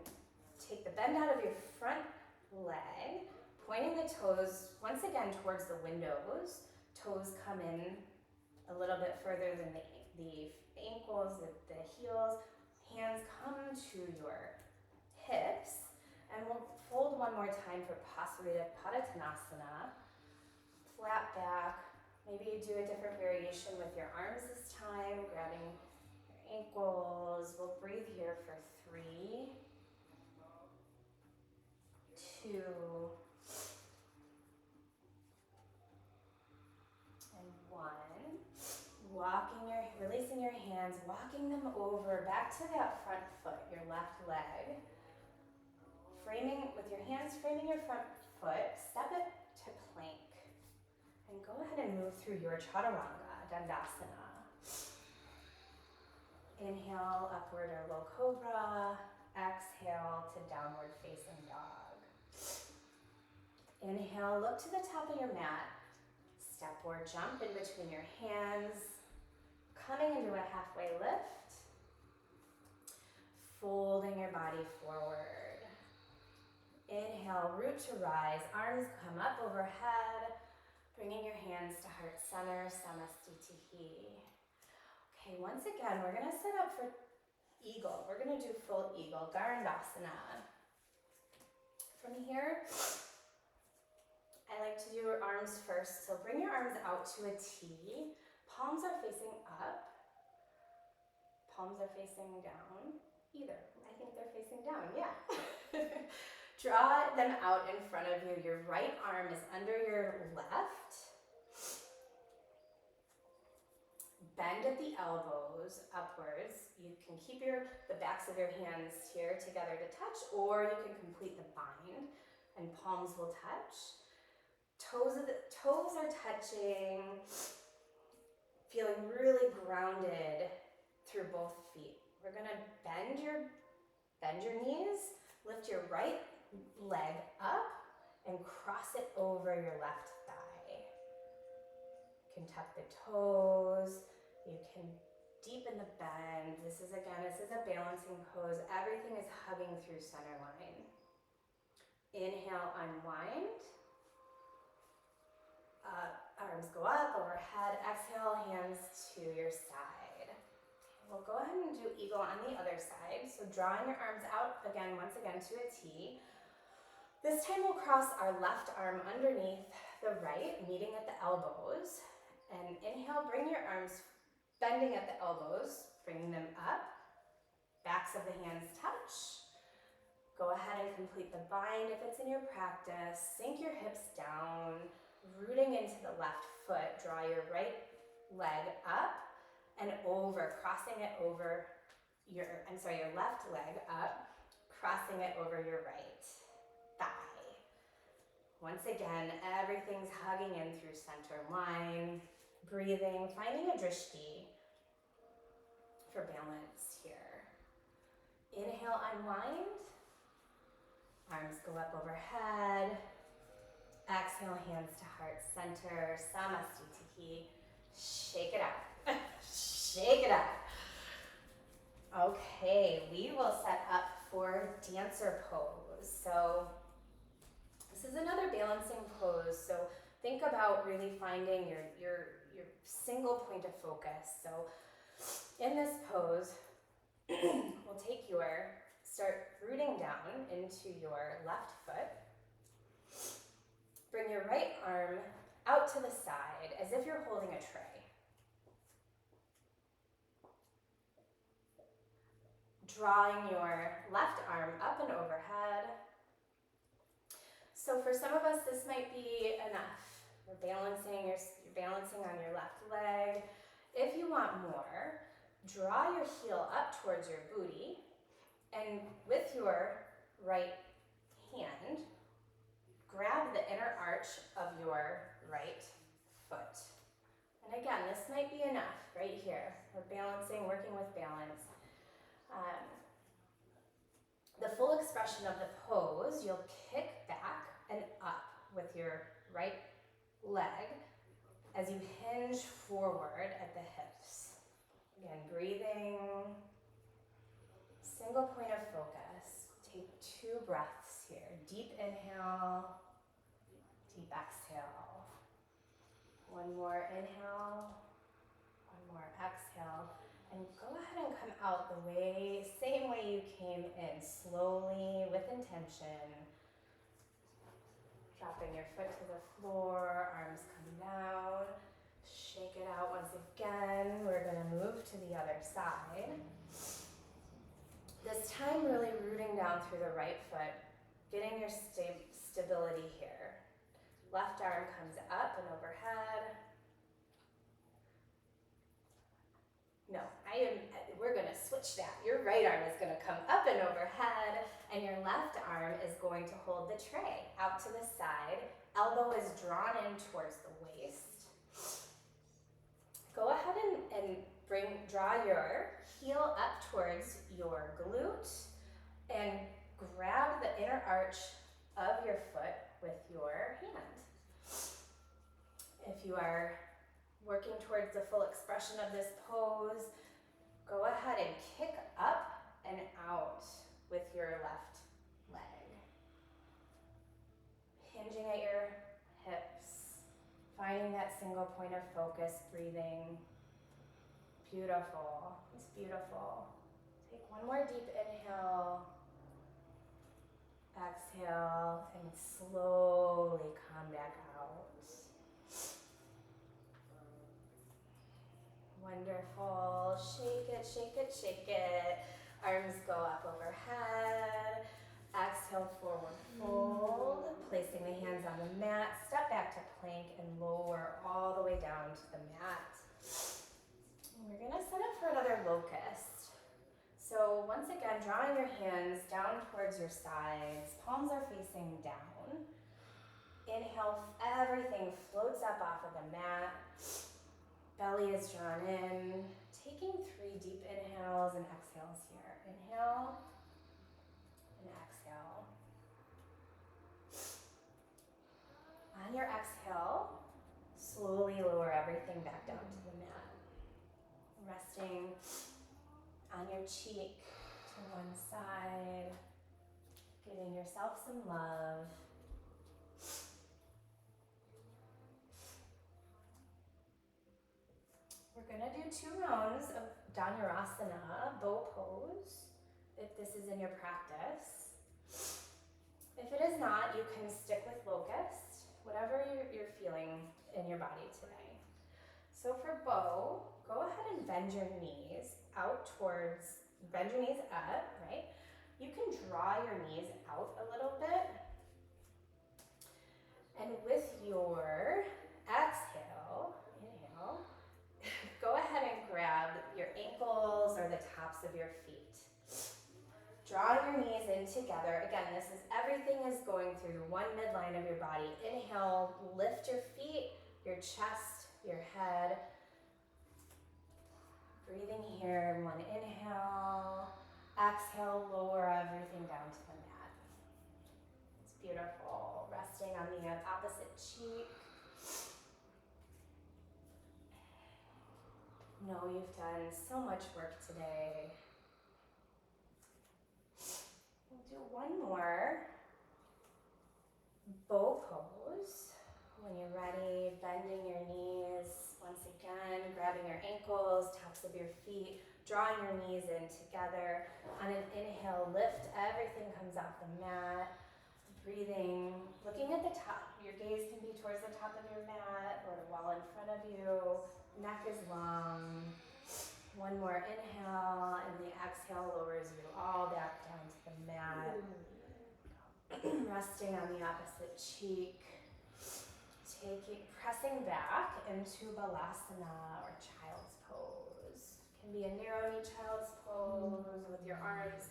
take the bend out of your front leg, pointing the toes once again towards the windows. Toes come in a little bit further than the ankles, the heels. Hands come to your hips. And we'll fold one more time for Padottanasana. Flat back. Maybe you do a different variation with your arms this time, grabbing your ankles. We'll breathe here for 3, 2, and 1. Releasing your hands, walking them over back to that front foot, your left leg. With your hands framing your front foot, step it to plank. And go ahead and move through your Chaturanga, Dandasana. Inhale, upward or low cobra. Exhale to downward facing dog. Inhale, look to the top of your mat. Step or jump in between your hands. Coming into a halfway lift. Folding your body forward. Inhale, root to rise. Arms come up overhead. Bringing your hands to heart center, Samastitihi. Okay, once again, we're gonna set up for eagle. We're gonna do full eagle, Garandasana. From here, I like to do arms first. So bring your arms out to a T. Palms are facing up. Palms are facing down. Either. I think they're facing down, yeah. Draw them out in front of you. Your right arm is under your left. Bend at the elbows upwards. You can keep the backs of your hands here together to touch, or you can complete the bind and palms will touch. Toes are touching. Feeling really grounded through both feet. We're gonna bend your knees, lift your right leg up and cross it over your left thigh. You can tuck the toes, you can deepen the bend. This is a balancing pose. Everything is hugging through center line. Inhale, unwind. Arms go up, overhead. Exhale, hands to your side. We'll go ahead and do eagle on the other side. So drawing your arms out once again to a T. This time we'll cross our left arm underneath the right, meeting at the elbows. And inhale, bring your arms bending at the elbows, bringing them up. Backs of the hands touch. Go ahead and complete the bind if it's in your practice. Sink your hips down, rooting into the left foot. Draw your right leg up and over, crossing it over your left leg up, crossing it over your right thigh. Once again, everything's hugging in through center line. Breathing, finding a drishti for balance here. Inhale, unwind. Arms go up overhead. Exhale, hands to heart center, Samastitihi. Shake it out. Shake it out. Okay, we will set up for dancer pose. So this is another balancing pose. So think about really finding your single point of focus. So in this pose, we'll start rooting down into your left foot. Bring your right arm out to the side as if you're holding a tray. Drawing your left arm up and overhead. So for some of us, this might be enough. You're balancing on your left leg. If you want more, draw your heel up towards your booty, and with your right hand, grab the inner arch of your right foot. And again, this might be enough right here. We're balancing, working with balance. The full expression of the pose, you'll kick back with your right leg as you hinge forward at the hips. Again, breathing, single point of focus. Take 2 breaths here. Deep inhale, deep exhale. One more inhale, one more exhale. And go ahead and come out the same way you came in, slowly, with intention. Dropping your foot to the floor, arms come down. Shake it out once again. We're gonna move to the other side. This time really rooting down through the right foot, getting your stability here. Left arm comes up and overhead. No, we're gonna switch that. Your right arm is gonna come up and overhead, and your left arm is going to hold the tray out to the side. Elbow is drawn in towards the waist. Go ahead and draw your heel up towards your glute and grab the inner arch of your foot with your hand. If you are working towards the full expression of this pose, go ahead and kick up and out with your left leg. Hinging at your hips, finding that single point of focus, breathing. Beautiful, it's beautiful. Take one more deep inhale, exhale, and slowly come back out. Wonderful. Shake it, shake it, shake it. Arms go up overhead. Exhale, forward fold. Placing the hands on the mat. Step back to plank and lower all the way down to the mat. And we're gonna set up for another locust. So once again, drawing your hands down towards your sides. Palms are facing down. Inhale, everything floats up off of the mat. Belly is drawn in, taking 3 deep inhales and exhales here. Inhale and exhale. On your exhale, slowly lower everything back down to the mat. Resting on your cheek to one side, giving yourself some love. We're gonna do 2 rounds of Dhanurasana, bow pose, if this is in your practice. If it is not, you can stick with locust, whatever you're feeling in your body today. So for bow, go ahead and bend your knees bend your knees up, right? You can draw your knees out a little bit. And with your exhale, inhale, go ahead and grab your ankles or the tops of your feet. Draw your knees in together. Again, everything is going through one midline of your body. Inhale, lift your feet, your chest, your head. Breathing here, 1 inhale. Exhale, lower everything down to the mat. It's beautiful. Resting on the opposite cheek. Know you've done so much work today. We'll do one more bow pose. When you're ready, bending your knees. Once again, grabbing your ankles, tops of your feet, drawing your knees in together. On an inhale, lift, everything comes off the mat. Breathing, looking at the top. Your gaze can be towards the top of your mat or the wall in front of you. Neck is long. One more inhale, and the exhale lowers you all back down to the mat. Resting on the opposite cheek. Pressing back into Balasana or child's pose. Can be a narrow knee child's pose with your arms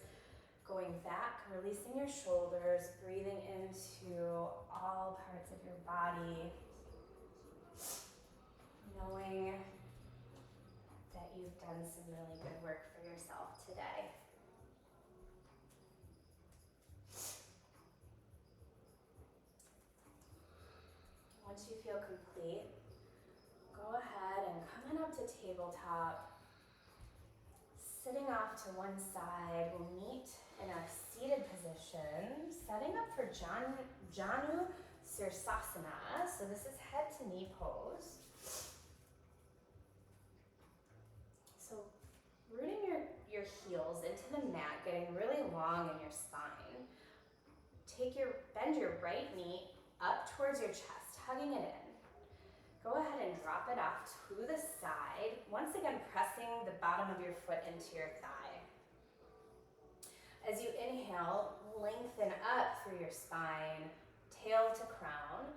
going back, releasing your shoulders, breathing into all parts of your body. Knowing that you've done some really good work for yourself today. Once you feel complete, go ahead and come on up to tabletop. Sitting off to one side, we'll meet in a seated position, setting up for Janu Sirsasana. So this is head to knee pose. So rooting your heels into the mat, getting really long in your spine. Bend your right knee up towards your chest, hugging it in. Go ahead and drop it off to the side. Once again, pressing the bottom of your foot into your thigh. As you inhale, lengthen up through your spine, tail to crown.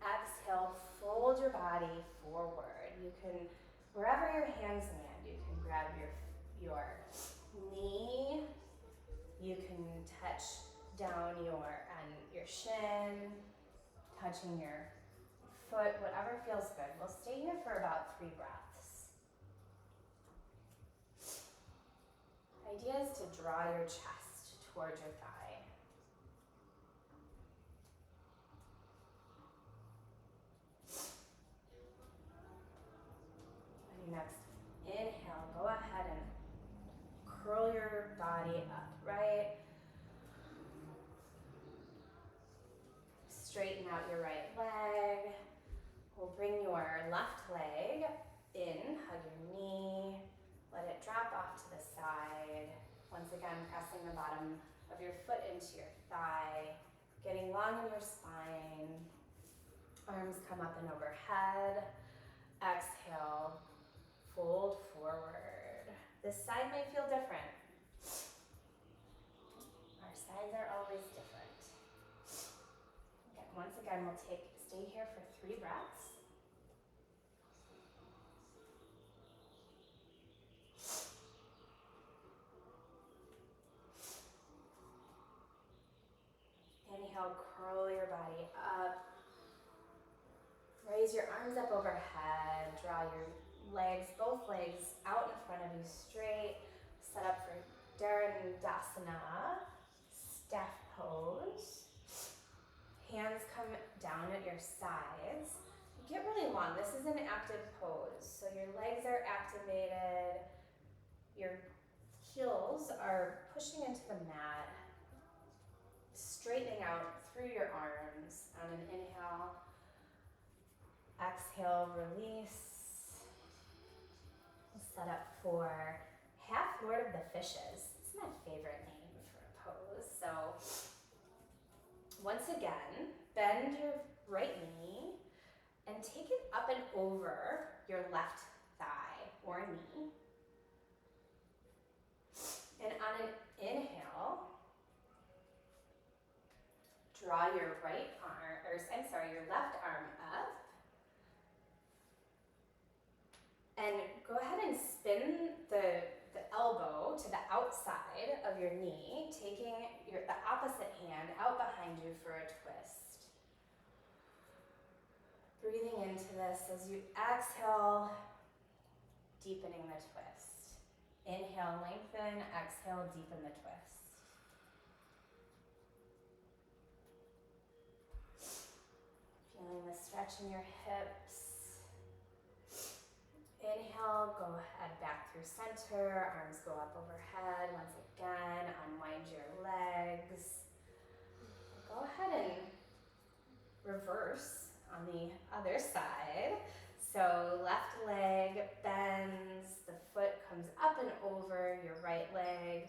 Exhale, fold your body forward. You can, wherever your hands land, you can grab your knee. You can touch down your shin, touching your foot, whatever feels good. We'll stay here for about 3 breaths. Idea is to draw your chest towards your thigh. On your next inhale, go ahead and curl your body upright. Straighten out your right leg. We'll bring your left leg in, hug your knee, let it drop off to the side. Once again, pressing the bottom of your foot into your thigh, getting long in your spine. Arms come up and overhead. Exhale, fold forward. This side may feel different. Our sides are always different. Once again, we'll stay here for 3 breaths. Inhale, curl your body up. Raise your arms up overhead. Draw your both legs out in front of you straight. Set up for Dharandasana, staff pose. Hands come down at your sides. Get really long. This is an active pose. So your legs are activated. Your heels are pushing into the mat. Straightening out through your arms on an inhale. Exhale, release. We'll set up for Half Lord of the Fishes. It's my favorite name for a pose. So once again, bend your right knee and take it up and over your left thigh or knee. And on an inhale, draw your your left arm up. And go ahead and spin the elbow to the outside of your knee, taking the opposite hand out behind you for a twist. Breathing into this as you exhale, deepening the twist. Inhale, lengthen, exhale, deepen the twist. Feeling the stretch in your hips. Inhale, go ahead back through center, arms go up overhead. Once again, unwind your legs. Go ahead and reverse on the other side. So left leg bends, the foot comes up and over your right leg.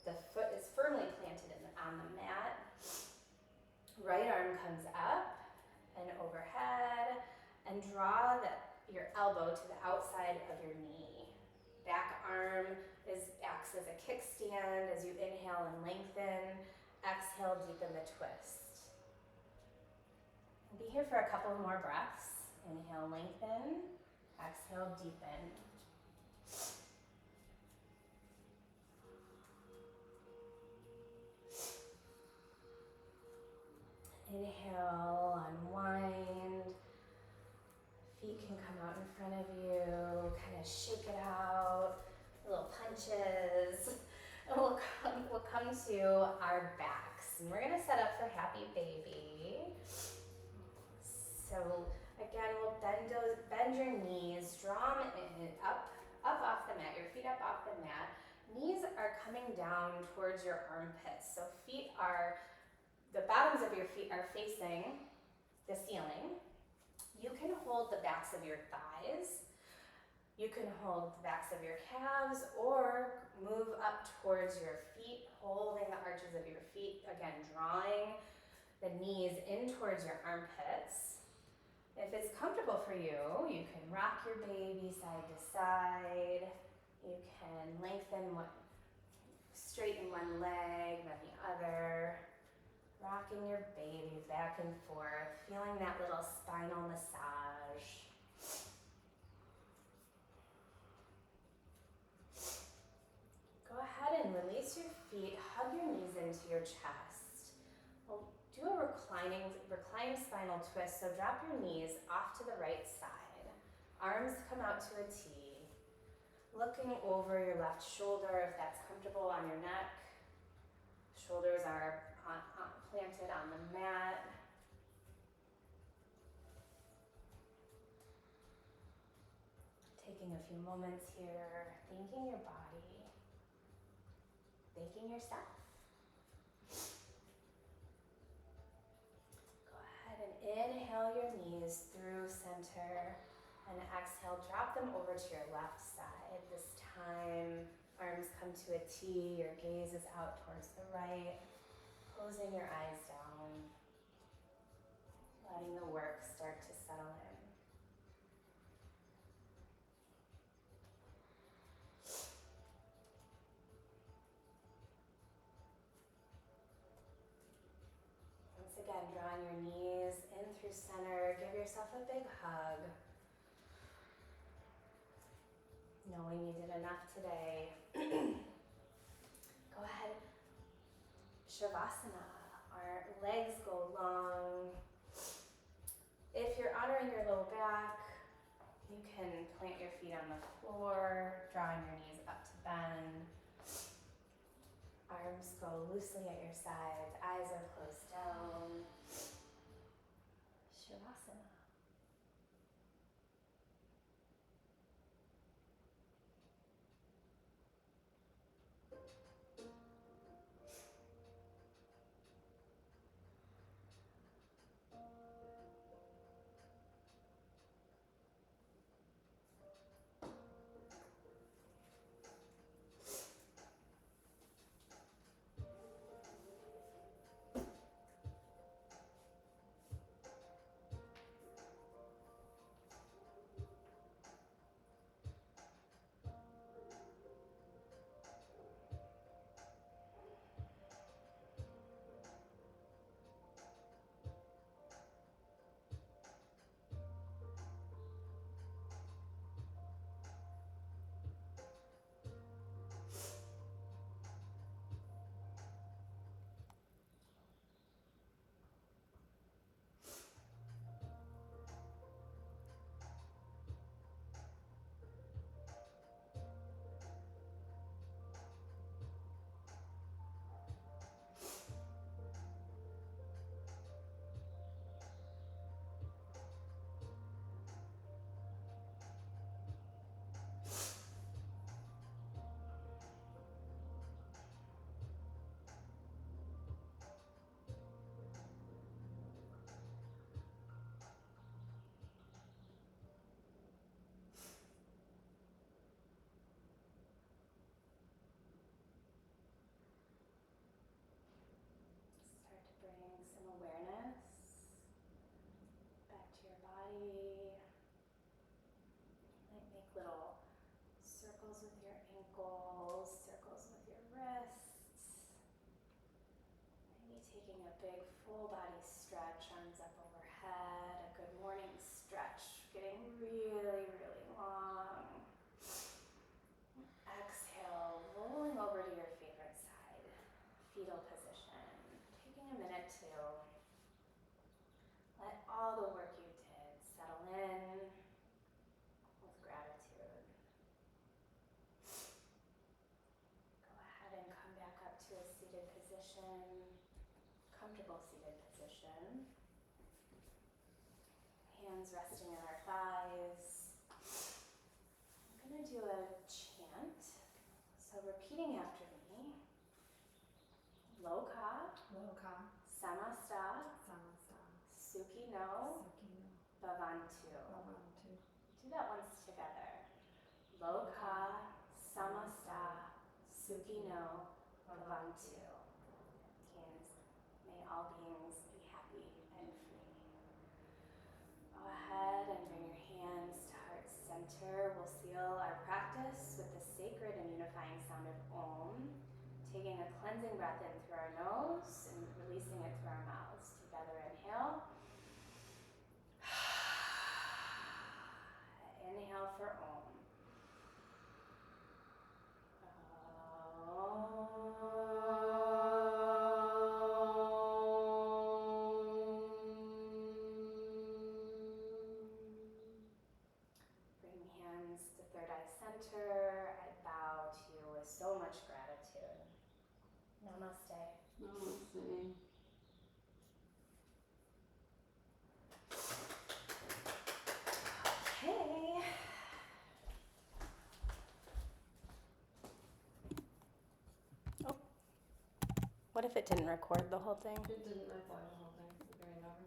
The foot is firmly planted on the mat. Right arm comes up and overhead, and draw your elbow to the outside of your knee. Back arm acts as a kickstand as you inhale and lengthen. Exhale, deepen the twist. Be here for a couple more breaths. Inhale, lengthen. Exhale, deepen. Inhale, unwind. Feet can come out in front of you. Kind of shake it out. Little punches. And we'll come to our backs. And we're going to set up for Happy Baby. So So again, we'll bend your knees, draw them in, up off the mat, your feet up off the mat. Knees are coming down towards your armpits. So the bottoms of your feet are facing the ceiling. You can hold the backs of your thighs. You can hold the backs of your calves or move up towards your feet, holding the arches of your feet. Again, drawing the knees in towards your armpits. If it's comfortable for you, you can rock your baby side to side. You can straighten one leg, then the other. Rocking your baby back and forth, feeling that little spinal massage. Go ahead and release your feet, hug your knees into your chest. We'll do a reclined spinal twist, so drop your knees off to the right side. Arms come out to a T. Looking over your left shoulder if that's comfortable on your neck. Shoulders are planted on the mat. Taking a few moments here, thanking your body, thanking yourself. Go ahead and inhale your knees through center and exhale, drop them over to your left side. This time, arms come to a T, your gaze is out towards the right. Closing your eyes down, letting the work start to settle in. Once again, drawing your knees in through center, give yourself a big hug. Knowing you did enough today. Go ahead. Shavasana, our legs go long. If you're honoring your low back, you can plant your feet on the floor, drawing your knees up to bend. Arms go loosely at your sides, eyes are closed down. Shavasana. Bring some awareness back to your body. Might make little circles with your ankles, circles with your wrists. Maybe taking a big full body stretch, arms up overhead, a good morning stretch, getting really, really long. Exhale, rolling over to your favorite side, fetal position. A minute to let all the work you did settle in with gratitude. Go ahead and come back up to a seated position, comfortable seated position. hands resting in our thighs. I'm gonna do a chant. So repeating after me. Loka, Loka, Samasta, Samasta, Sukhino, Sukhino, Bhavantu. Bhavantu. Do that once together. Loka, Samasta, Sukhino, Bhavantu. Means may all beings be happy and free. Go ahead and bring your hands to heart center. We'll seal our practice with the sacred and unifying sound of Om. Taking a cleansing breath in through our nose and releasing it through our mouths. Together, inhale. Inhale for Om. Bring hands to third eye center. I bow to you with so much gratitude. Namaste. Namaste. Okay. Oh. What if it didn't record the whole thing? It didn't record the whole thing. We're going over.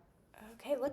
Okay, look